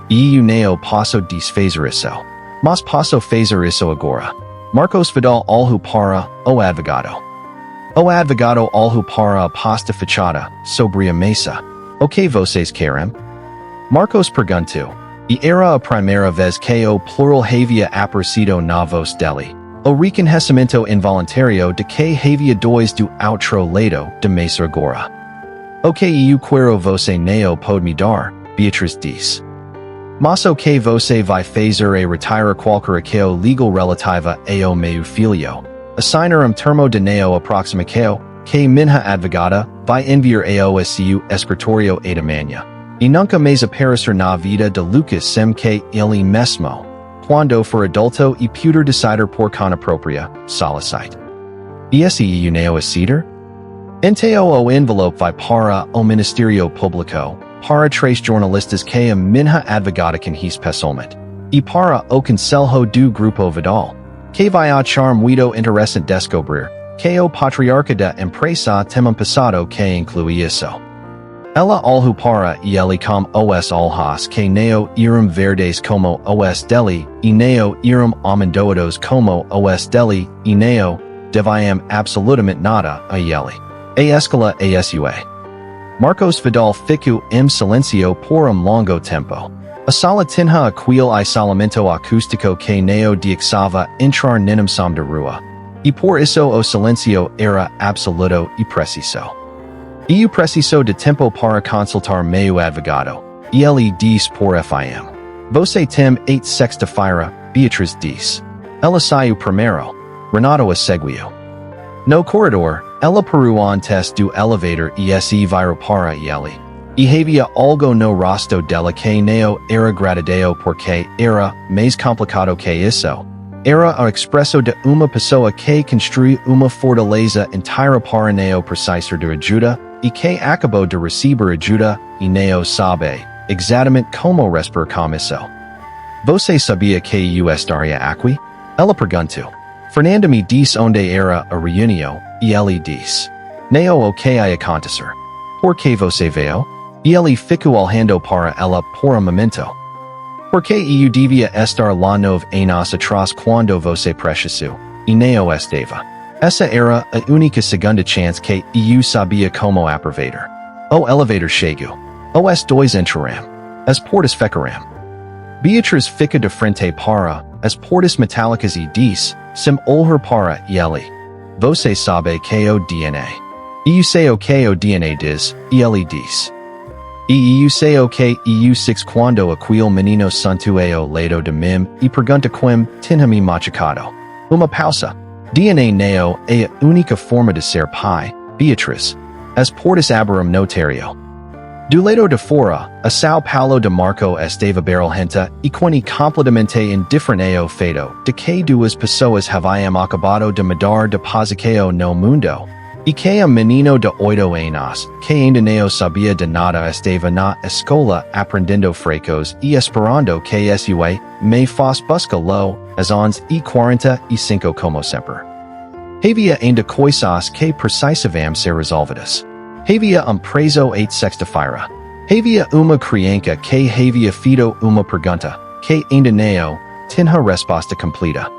E não posso desfazer isso. Mas posso fazer isso agora. Marcos Vidal olhou para o advogado. O advogado alhu para aposta fachada, sobre a mesa. O que vocês querem? Marcos perguntou. E era a primeira vez que o plural havia aparecido na voz dele. O reconhecimento involuntário de que havia dois do outro lado de mesa agora. O que eu quero você não pode me dar, Beatriz disse. Mas o que você vai fazer é retirar qualquer ação legal relativa ao meu filho. Assignar termo de neo aproximação, que minha advogada vai enviar ao seu escritório da manhã. E nunca mais aparecer na vida de Lucas sem que ele mesmo, quando for adulto e puder decidir por conta própria, solicite. E esse eu não decidir? Então o envelope vai para o Ministério Público, para três jornalistas que a minha advogada conhece pessoalmente, e para o Conselho do Grupo Vidal, que vai achar muito interessante descobrir que o patriarca da empresa tem passado que inclui isso. Ela alhu para ele como os alhas que neo iram verdes como os dele, e neo iram amendoados como os dele, e neo deviam absolutamente nada a ele. A escola ASUA. Marcos Vidal ficou em silencio por longo tempo. A sala tinha aquele isolamento acústico que neo deixava entrar ninguém som da rua. E por isso o silencio era absoluto e preciso. Eu preciso de tempo para consultar meu advogado. E ele diz por fim. Você tem 8 sexta-feira, Beatriz diz. Ela saiu primeiro. Renato a seguiu. No corredor, ela parou antes do elevador e se virou para ele. E havia algo no rosto dela que não era agradado porque era mais complicado que isso. Era a expresso de uma pessoa que construiu uma fortaleza inteira para não precisar de ajuda, e que acabou de receber ajuda, e não sabe exatamente como respirar com isso. Você sabia que eu estaria aqui? Ela perguntou. Fernanda me disse onde era a reunião, e ele disse. Não o que ia acontecer. Por que você veio? E ele ficou olhando para ela por momento. Porque eu devia estar lá 9 anos atrás quando você precisou, e não estava. Essa era a única segunda chance que eu sabia como aproveitar. O elevador chegou. Os dois entraram. As portas fecharam. Beatriz fica de frente para as portas metálicas e disse, sem olhar para ele. Você sabe que o DNA. Eu sei o que o DNA diz, e ele disse. E eu sei o que eu six quando aquele menino santo ao lado de mim e pergunta quem tinha me machucado. Uma pausa. DNA não é a única forma de ser pai, Beatriz. As portas abriram notário. Do lado de fora, a São Paulo de Marco estava barulhenta e completamente indiferente ao fato de que duas pessoas haviam acabado de mudar de posição no mundo, e que a menino de 8 anos, que ainda não sabia de nada estava na escola aprendendo fracos e esperando que sua me fosse buscá-lo às 11h45 como sempre. Havia ainda coisas que precisavam ser resolvidas. Havia preso 8 sexta-feira. Havia uma criança que havia feito uma pergunta, que ainda não tinha resposta completa.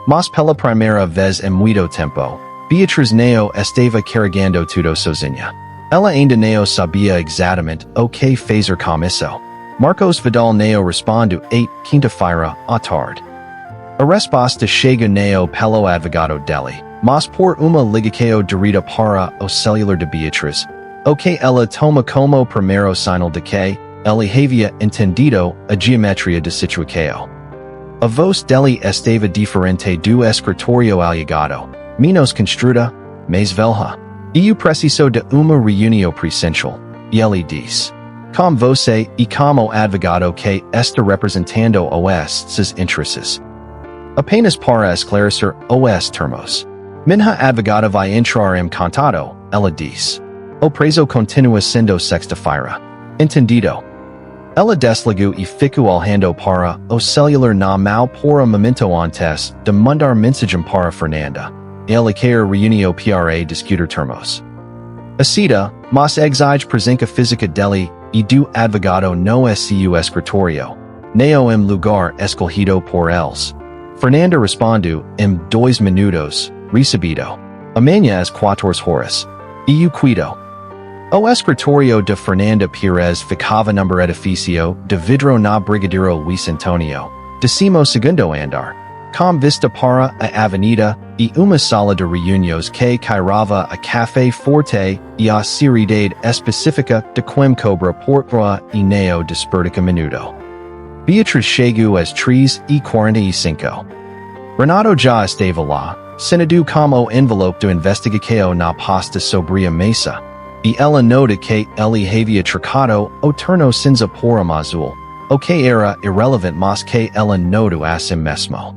Mas pela primeira vez em muito tempo, Beatriz não estava carregando tudo sozinha. Ela ainda não sabia exatamente o que fazer com isso. Marcos Vidal não respondeu quinta-feira à tarde. A resposta chega não pelo advogado dele, mas por uma ligação direta para o celular de Beatriz, o que ela toma como primeiro sinal de que ele havia entendido a geometria da situação. A voz dele estava diferente do escritório alugado, menos construída, mais velha. Eu preciso de uma reunião presencial, e ele disse. Com você e como advogado que está representando os seus interesses. Apenas para esclarecer os termos. Minha advogada vai entrar em contato, ela disse. O prazo continua sendo sexta-feira. Entendido. Ela desligou e ficou olhando para o celular na mão por momento antes de mandar mensagem para Fernanda. Ele quer reunião para discutir termos. A cita, mas exige presença física dele e do advogado no seu escritório. Não em lugar escolhido por eles. Fernanda respondeu em 2 minutos, recebido. Amaña as quators horas. Eu cuido. O escritorio de Fernanda Pires ficava number edificio de vidro na Brigadeiro Luis Antonio, decimo segundo andar, com vista para a avenida, e uma sala de reuniões que cairava a café forte e a seriedade específica de quem cobra porta e neo desperdica minuto. Beatriz chegou às 3:45. Renato já estava lá, sentado como envelope do investigação na pasta sobre a mesa, e ela nota que ele havia trocado o terno cinza por azul, o que era irrelevant mas que ela notou assim mesmo.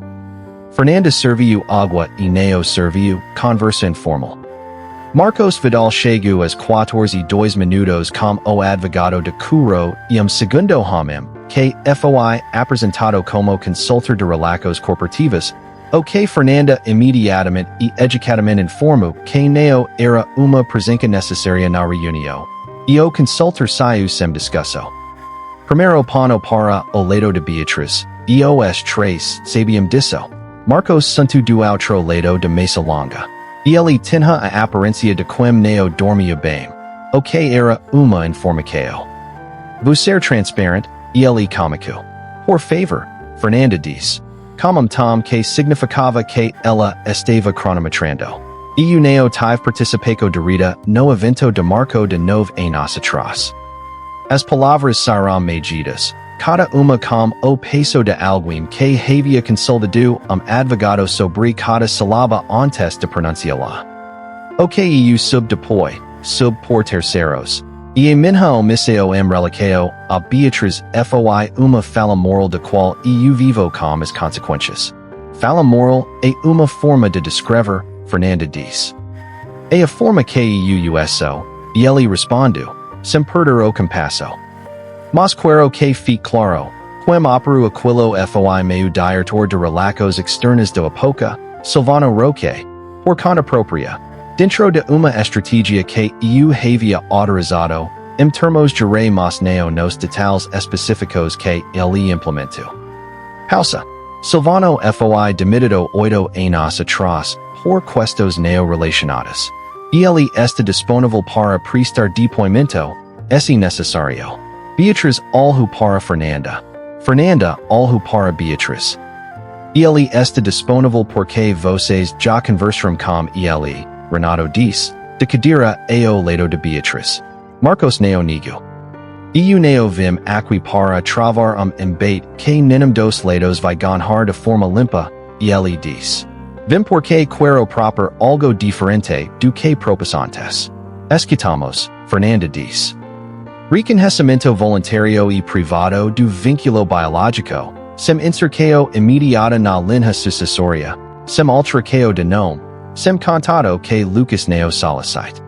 Fernanda serviu água e neo serviu conversa informal. Marcos Vidal chegou às 14:02 minutos com o advogado de Curo e segundo homem, que foi apresentado como consultor de relações corporativas, o que Fernanda imediatamente e educadamente informou que neo era uma presença necessária na reunião, e o consultor saiu sem discussão. Primeiro pano para o lado de Beatriz, e os três sabiam disso. Marcos sentou do outro lado de mesa longa, e ele tinha a aparência de quem neo dormia bem, o que era uma informação. Vou ser transparente, e ele cômico. Por favor, Fernanda disse, com tom que significava que ela estava cronometrando. Eu neo tive participaco direta no evento de Marco de 9 anos atrás. As palavras serão medidas, cada uma com o peso de alguém que havia consultado advogado sobre cada sílaba antes de pronunciá-la. O que eu sub depois, sub por terceiros, e a minha omissão relação a Beatriz foi uma fala moral de qual eu vivo com as consequências. Fala moral é uma forma de descrever, Fernanda disse. É a forma que eu uso, e ele respondeu, sem perder o compasso. Mas quero que fique claro, quem opero aquilo foi meu diretor de relações externas do Apoca, Silvano Roque, por conta própria, dentro de uma estratégia que eu havia autorizado, em termos de rei mas neo nos detalhes específicos que ele implementou. Pausa. Silvano foi demitido 8 anos atrás por questões neo relacionadas. E ele está disponível para prestar depoimento, se necessário. Beatriz olhou para Fernanda. Fernanda olhou para Beatriz. Ele está disponível porque vocês já conversaram com ele, Renato disse, de cadeira ao lado de Beatriz. Marcos neo negou. Eu neo vim aqui para travar embate que nenhum dos lados vai ganhar de forma limpa, e ele disse. Vim porque quero propor algo diferente do que propus antes. Escutamos, Fernanda disse. Reconhecimento voluntário e privado do vínculo biológico, sem inserção imediata na linha sucessória, sem alteração de nome, sem contado que Lucas neo solicite.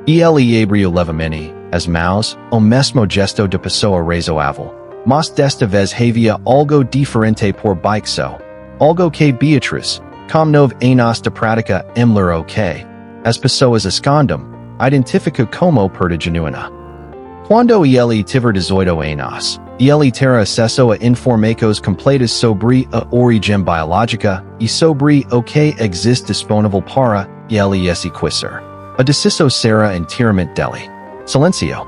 E ele abriu levemente as mãos, o mesmo gesto de pessoa razoável, mas desta vez havia algo diferente por baixo, algo que Beatriz, com 9 anos de prática lembrou que, as pessoas escondem, identifica como perda genuína. Quando ele tiver 18 anos, ele terá acesso a informações completas sobre a origem biológica e sobre o que existe disponível para ele se conhecer. A decisão será inteiramente dele. Silêncio.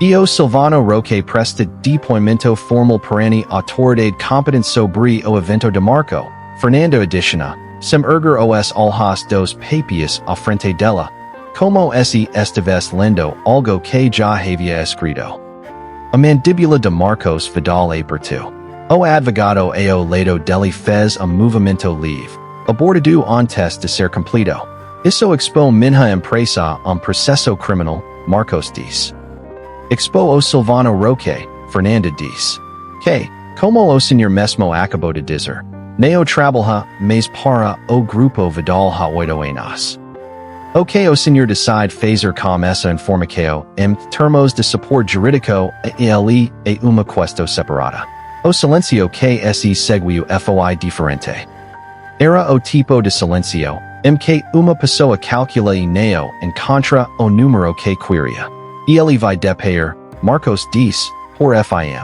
O Silvano Roque presta depoimento formal perante autoridade competente sobre o evento de Marco. Fernando adiciona, sem erguer os olhos dos papias à frente dela, como se estivesse lendo algo que já havia escrito. A mandíbula de Marcos Vidal apertou. O advogado ao lado dele fez movimento livre, abordado antes de ser completo. Isso expô minha empresa processo criminal, Marcos disse. Expô o Silvano Roque, Fernanda disse. Que, como o senhor mesmo acabou de dizer, neo trabalha, mas para o grupo Vidal há 8 anos. O que o senhor decide fazer com essa informação, em termos de suporte jurídico, a ele é uma questão separada. O silêncio que se seguiu foi diferente. Era o tipo de silêncio, em que uma pessoa calcula e neo encontra o número que queria. E ele vai depender, Marcos disse, por FIM.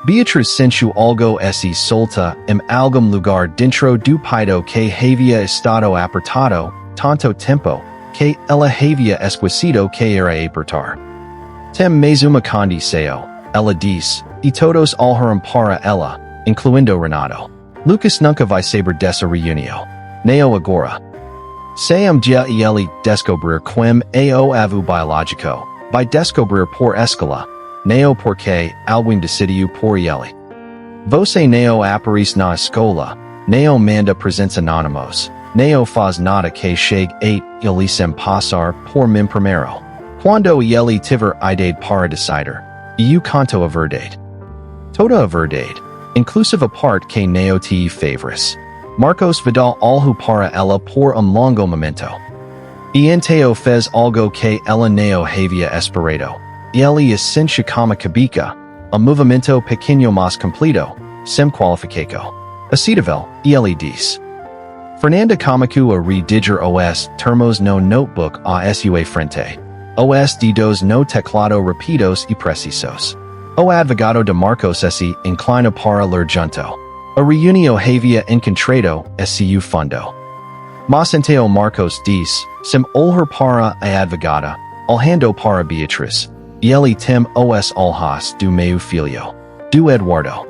Beatriz sentiu algo se solta em algum lugar dentro do peito que havia estado apertado, tanto tempo, que ela havia esquecido que era apertar. Tem mais uma condição, ela diz, e todos olharam para ela, incluindo Renato. Lucas nunca vai saber dessa reunião. Neo agora. Se dia ele descobrir quem é o avô biológico, vai descobrir por escola, neo porque alguém decidiu por ele. Você neo aparece na escola, neo manda presentes anônimos, neo faz nada que chegue a ele sem passar por mim primeiro. Quando ele tiver idade para decidir, eu conto a verdade. Toda a verdade, inclusive a parte que neo te favoris. Marcos Vidal algo para ela por longo momento. E enteo fez algo que ela neo havia esperado. Ele ascencha como cabica, movimento pequeno mas completo, sem qualificação. Aceitável, ele diz. Fernanda começou a redigir os termos no notebook a sua frente. Os dedos no teclado rápidos e precisos. O advogado de Marcos se inclina para ler junto. A reunião havia encontrado seu fundo. Mas enteo Marcos diz, sem olhar para a advogada, olhando para Beatriz, ele tem os olhos do meu filho, do Eduardo.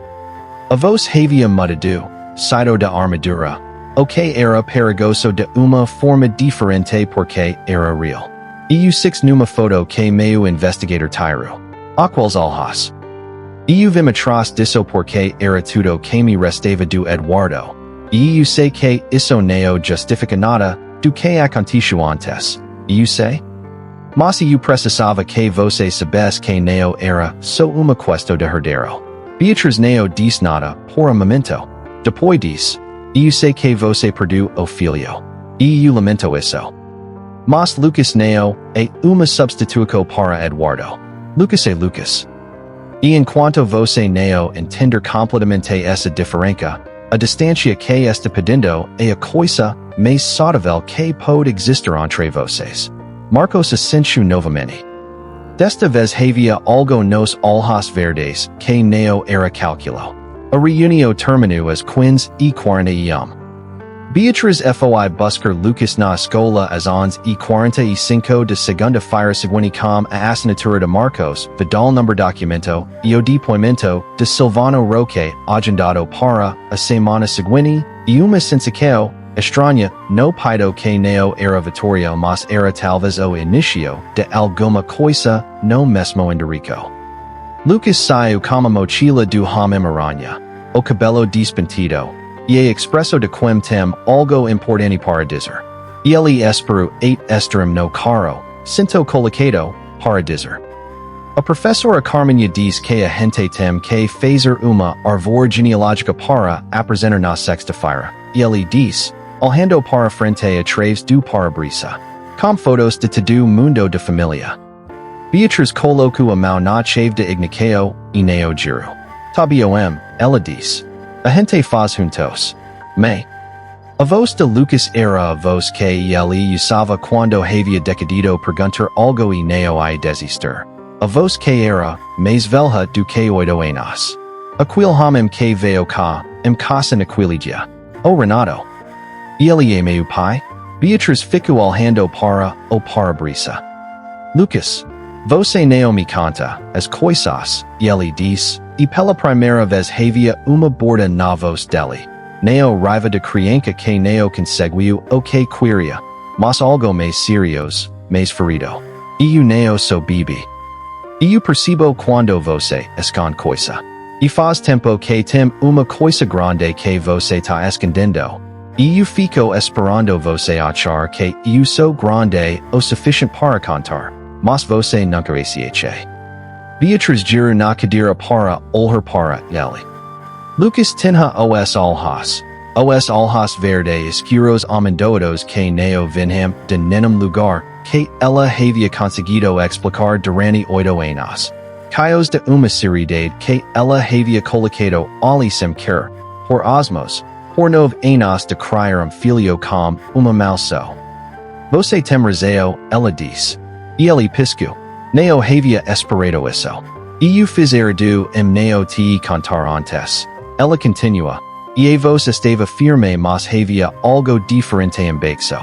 A voz havia mudado, saído da armadura, o que era perigoso de uma forma diferente porque era real. EU6 numa foto que meu investigador tirou. Aqueles olhos. Eu vim atrás disso porque era tudo que me restava do Eduardo. E eu sei que isso não justifica nada do que aconteceu antes. Eu sei? Mas eu precisava que você soubesse que não era só uma questão de herdeiro. Beatriz não disse nada por momento. Depois disse, eu sei que você perdeu o filho. E eu lamento isso. Mas Lucas não é uma substituição para Eduardo. Lucas é Lucas. E enquanto você não entender completamente essa diferença, a distância que está pedindo é a coisa mais saudável que pode existir entre vocês. Marcos assentiu novamente. Desta vez havia algo nos olhos verdes que não era cálculo. A reunião terminou às 15h40. Beatriz foi buscar Lucas na escola às 11h45 de segunda-feira seguinte com a assinatura de Marcos Vidal número documento e o depoimento de Silvano Roque agendado para a semana seguinte e uma sensação estranha no peito que não era vitória mas era talvez o início de alguma coisa no mesmo endereço. Lucas saiu com a mochila do Homem-Aranha, o cabelo despentido, e expresso de quem tem algo importante para dizer. Ele esperou estarem no carro, sinto colocado, para dizer. A professora Carmenha diz que a gente tem que fazer uma árvore genealógica para apresentar na sexta-feira. Ele diz, olhando para frente atrás do para-brisa, com fotos de todo mundo de família. Beatriz colocou a mão na chave de ignição e neo giro. Tabio ela diz. A gente faz juntos. A voz de Lucas era a voz que ele usava quando havia decidido perguntar algo e não a desistir. A voz que era mais velha do que 8 anos. Aquele homem que veio cá, casa naquele dia. O Renato. Ele é meu pai? Beatriz ficou olhando para o para-brisa. Lucas, você não me conta as coisas, ele disse. E pela primeira vez havia uma borda na voz dele. Não raiva de criança que não conseguiu o que queria, mas algo mais serioso, mais ferido. E eu não sou bibi. E eu percebo quando você esconde coisa. E faz tempo que tem uma coisa grande que você tá escondendo. E eu fico esperando você achar que eu sou grande o suficiente para contar, mas você nunca aceita. Beatriz girou na cadeira para olhar para ele. Lucas tinha os olhos verde escuros amendoados que não vinham de nenhum lugar que ela havia conseguido explicar durante 8 anos. Caios de uma seriedade que ela havia colocado ali sem querer, por osmos, por 9 anos de criar filho com uma malsão. Você tem razão, ela disse. E ele piscou. Não havia esperado isso. E eu fizer do não te contar antes. Ela continua. E a voz estava firme mas havia algo diferente em baixo.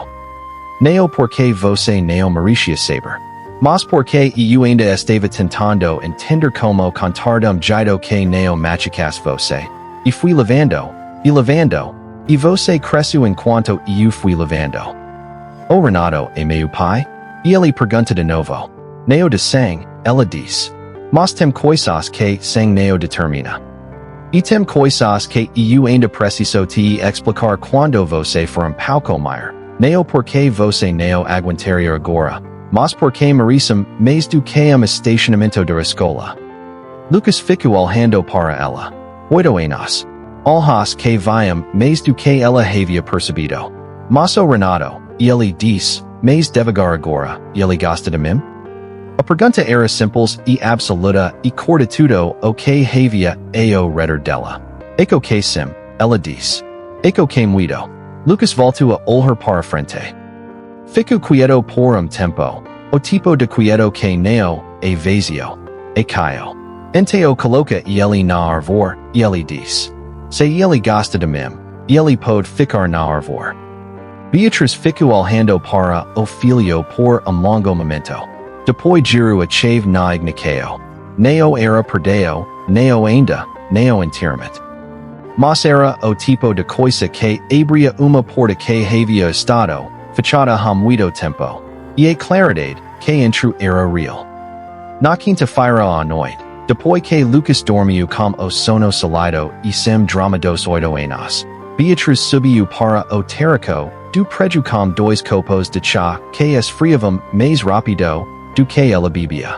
Neo porque você não merecia saber. Mas porque eu ainda estava tentando entender como contardum jeito que não machucasse você. E fui levando, e você cresceu enquanto eu fui levando. O Renato é meu pai? E ele pergunta de novo. Neo de sang, ela diz. Mas tem coisas que sang neo determina. E tem coisas que eu ainda preciso te explicar quando você for pouco maior. Neo porque você não aguentaria agora. Mas porque merecem mais do que estacionamento da escola. Lucas ficou olhando para ela. Oito anos. Alhas que viam mais do que ela havia percebido. Mas o Renato, ele disse, mas devagar agora, ele gosta de mim? A pergunta era simples e absoluta e corta tudo o que havia ao redor dela. Eco que sim, ela disse. Eco que muito. Lucas voltou a olhar para frente. Fico quieto por tempo. O tipo de quieto que não é vazio. É caio. Ente o coloca ele na árvore, e ele diz. Se ele gosta de mim, ele pode ficar na árvore. Beatriz ficou olhando para o filho por longo momento. Depois girou a chave na ignição. Neo era perdeu, neo ainda, neo inteiramente. Mas era o tipo de coisa que abria uma porta que havia estado fechada há muito tempo. E a claridade que entrou era real. Na quinta-feira à noite, depois que Lucas dormiu com o sono salido e sem drama dos 8 anos, Beatriz subiu para o terraço do prédio com 2 copos de chá que esfriavam mais rápido do que ela bebia.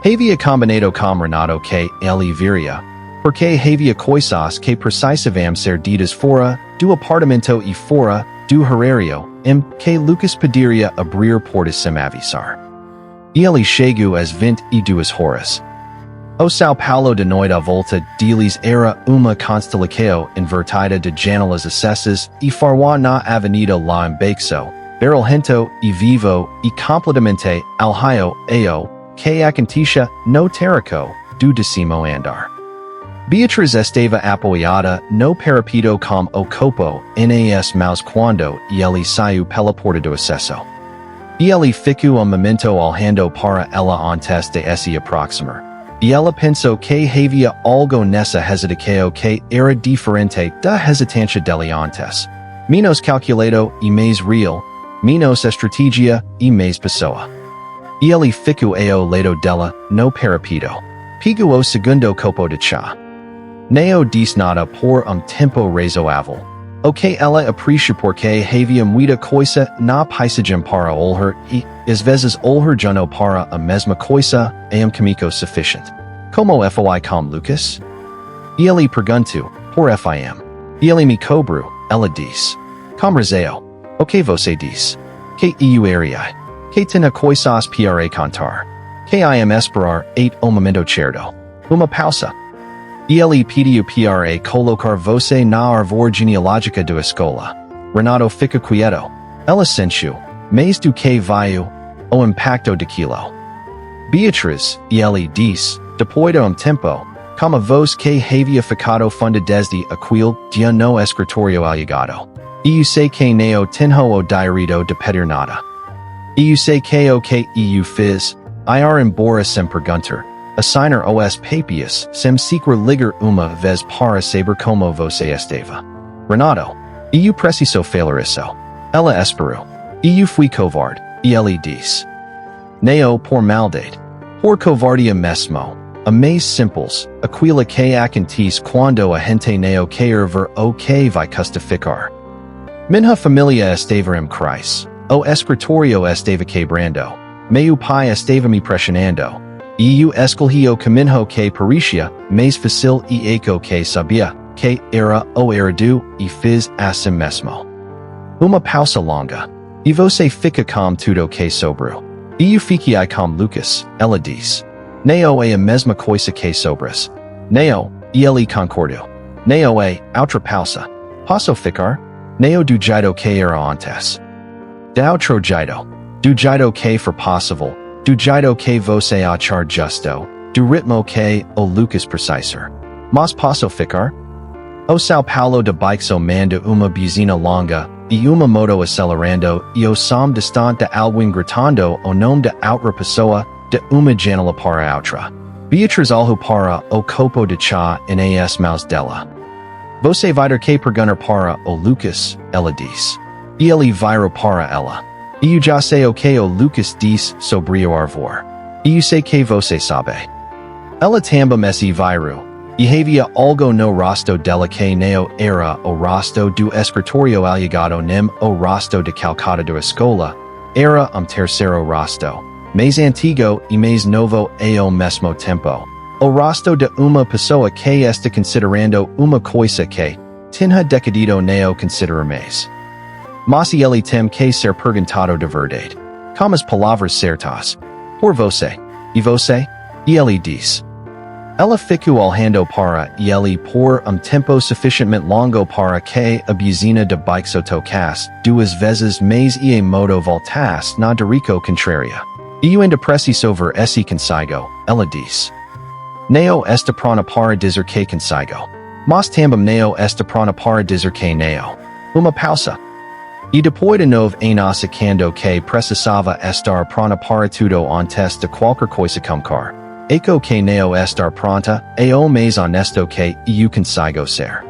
Havia combinado com Renato que ele viria, porque havia coisas que precisavam ser ditas fora do apartamento e fora do horário que Lucas pediria abrir portas sem avisar. E ele chegou às 22 horas. O São Paulo de noite à volta deles era uma constelação invertida de janelas acessas e farwa na avenida lá embaixo, barulhento e vivo e completamente alheio ao que acontecia no terraço do 10º andar. Beatriz estava apoiada no parapeito com o copo nas mãos quando ele saiu pela porta do acesso. E ele ficou momento olhando para ela antes de se aproximar. E ela pensou que havia algo nessa hesitação que era diferente da hesitância dele antes. Menos calculado e mais real, menos estratégia e mais pessoa. E ele ficou ao lado dela no parapeito. Pegou o segundo copo de chá. Não disse nada por tempo razoável. O que ela aprecia porque havia muita coisa na paisagem para olhar e, às vezes, olhar junto para a mesma coisa é comigo suficiente. Como foi com Lucas? E ele perguntou, por fim. E ele me cobrou, ela disse. Com razão. O que você diz? Que eu iria. Que tinha coisas para contar. Que I esperar o momento certo. Uma pausa. E ele pediu para colocar você na árvore genealógica da escola. Renato fica quieto. Ela sentiu, mais do que viu, o impacto daquilo. Beatriz, e ele disse, depois de tempo, com a voz que havia ficado funda desde aquele dia no escritório allegado. E eu sei que não tenho o direito de pedir nada. E eu sei que o que eu fiz, ir embora sem perguntar. Assignar os papias sem sequer ligar uma vez para saber como você estava. Renato, eu preciso falar isso. Ela esperou. Eu fui covarde, e ele disse. Não por maldade. Por covardia mesmo. A mais simples, aquilo que acontece quando a gente não quer ver o que vai justificar. Minha família estava em crise. O escritório estava quebrando. Meu pai estava me pressionando. E eu escolhi o caminho que parecia mais fácil e eco que sabia que era o errado e fiz assim mesmo. Uma pausa longa. E você fica com tudo que sobrou. E eu fiquei com Lucas, ela disse. Não é a mesma coisa que sobras. Não, e ele concordou. Não é outra pausa. Posso ficar? Não do jeito que era antes. Da outro jeito. Do jeito que for possível. Do jeito que você achar justo, do ritmo que o Lucas precisar. Mas posso ficar? O Sao Paulo de Bixo man de uma buzina longa, e uma moto acelerando, e o som distante de alguém gritando o nome de outra pessoa, de uma janela para outra. Beatriz olhou para o copo de chá nas mãos dela. Você vai ter que perguntar para o Lucas, ela disse. E ele virou para ela. E eu já sei o que o Lucas disse sobre o arvor. E eu sei que você sabe. Ela também se virou. E havia algo no rosto dela que não era o rosto do escritório allegado nem o rosto de Calcata da escola. Era terceiro rosto. Mais antigo e mais novo ao mesmo tempo. O rosto de uma pessoa que está considerando uma coisa que tinha decidido não considerar mais. Mas ele tem que ser perguntado de verdade. Com as palavras certas. Por você. E você? E ele disse. Ela ficou olhando para ele por tempo suficientemente longo para que a buzina de Bixo tocasse duas vezes mais e a moto voltasse na direção contrária. E eu ainda preciso ver esse consigo, ela disse. Neo está pronta para dizer que consigo. Mas também neo está pronta para dizer que neo. Uma pausa. E depois de novo nós quando que precisava estar pronta para tudo antes de qualquer coisa começar. Eco que neo estar pronta, é o mais honesto que eu consigo ser.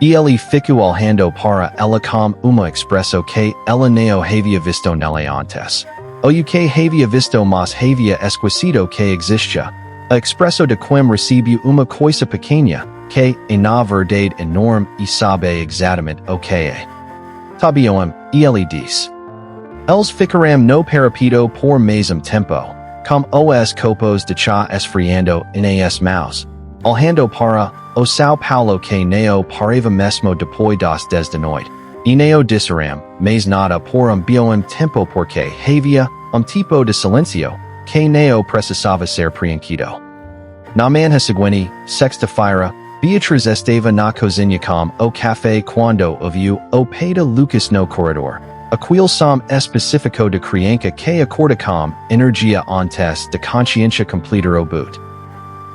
E ele ficou olhando para ela com uma expresso que ela não havia visto nele antes. O que havia visto mas havia esquecido que existia. A expresso de quem recebeu uma coisa pequena, que é na verdade enorme e sabe exatamente o que é. Tabiam, e ele disse. Eles ficaram no parapito por mais tempo. Com os copos de chá esfriando nas mãos, olhando para o São Paulo que não parava mesmo depois das 10 da noite, e não disseram, mas nada por bom tempo porque havia tipo de silêncio que não precisava ser preenchido. Na manhã seguinte, sexta-feira, Beatriz estava na cozinha com o café quando ouviu o pé de Lucas no corredor. Aquele som específico de criança que acorda com energia antes de consciência completar o boot.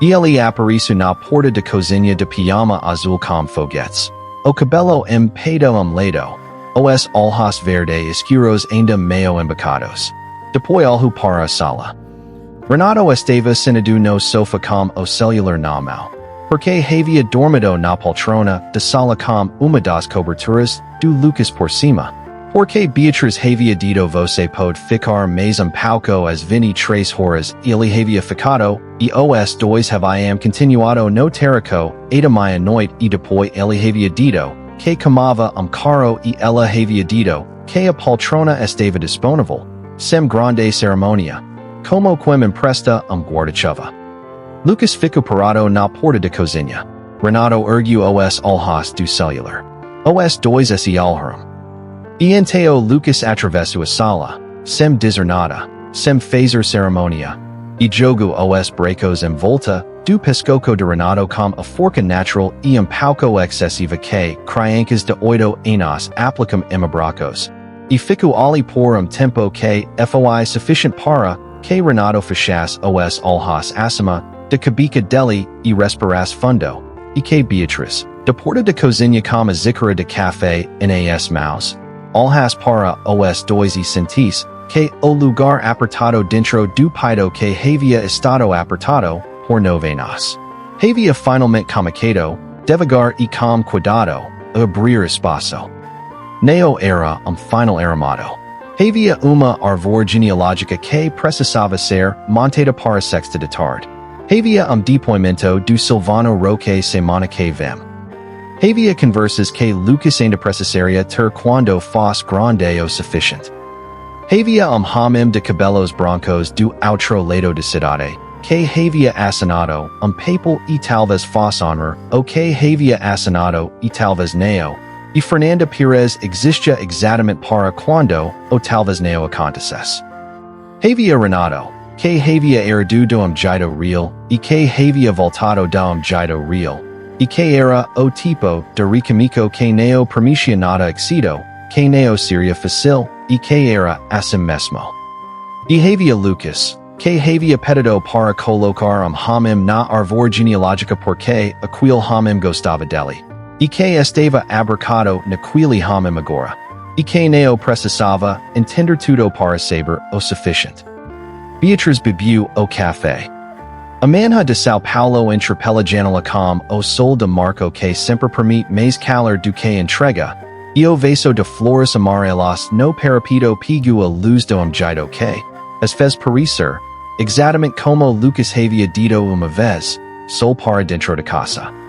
E ele apareceu na porta da cozinha de pijama azul com foguetes. O cabelo pedo lado. Os olhos verde escuros ainda meio embacados. Depois olhou para a sala. Renato estava sentado no sofá com o celular na mão. Porque havia dormido na poltrona da sala com uma das coberturas do Lucas por cima. Porque Beatriz havia dito você pode ficar mais pouco às 23 horas ele havia ficado, e os dois haviam continuado no terraco até meia-noite e depois ele havia dito que comava caro e ela havia dito que a poltrona estava disponível, sem grande cerimônia, como quem empresta guarda-chuva. Lucas ficou parado na porta da cozinha. Renato ergueu os olhos do celular. Os dois se olharam. E então Lucas atravessou a sala, sem dizer nada, sem fazer cerimônia, e jogou os bracos em volta do pescoço de Renato com a forca natural e pouco excessiva que crianças de 8 anos aplicam abracos. E ficou ali por tempo que foi suficiente para que Renato fechasse os olhos acima de cabeça dele e respirasse fundo, e que Beatriz, da porta da cozinha com a xícara de café nas mãos, olhas para os dois e sentisse que o lugar apertado dentro do peito que havia estado apertado por 9 anos. Havia finalmente começado, devagar e com cuidado, a abrir espaço. Não era final armado. Havia uma árvore genealógica que precisava ser montada para sexta de tarde. Havia depoimento do Silvano Roque semana que vem. Havia conversas que Lucas ainda precisaria ter quando fosse grande o suficiente. Havia hamim de cabelos brancos do outro lado da cidade, que havia assinado papel e talvez fosse honor, o que havia assinado e talvez não, e Fernanda Pires existia exatamente para quando ou talvez não acontecesse. Havia Renato, que havia errado do jeito real, e que havia voltado do jeito real, e que era o tipo de recomico que não permitia nada éxito, que não seria fácil, e que era assim mesmo. E havia Lucas, que havia pedido para colocar hamim na árvore genealógica porque aquele hamim gostava dele. que estava abracado naquele homem agora. E que neo precisava entender tudo para saber o suficiente. Beatriz bebeu o café. A manha de São Paulo entre pela janela com o sol de marco que sempre permite mais calor do que entrega, e o vaso de flores amarelas no parapito pegou a luz do amgido que as fez parecer, exatamente como Lucas havia dito uma vez, sol para dentro de casa.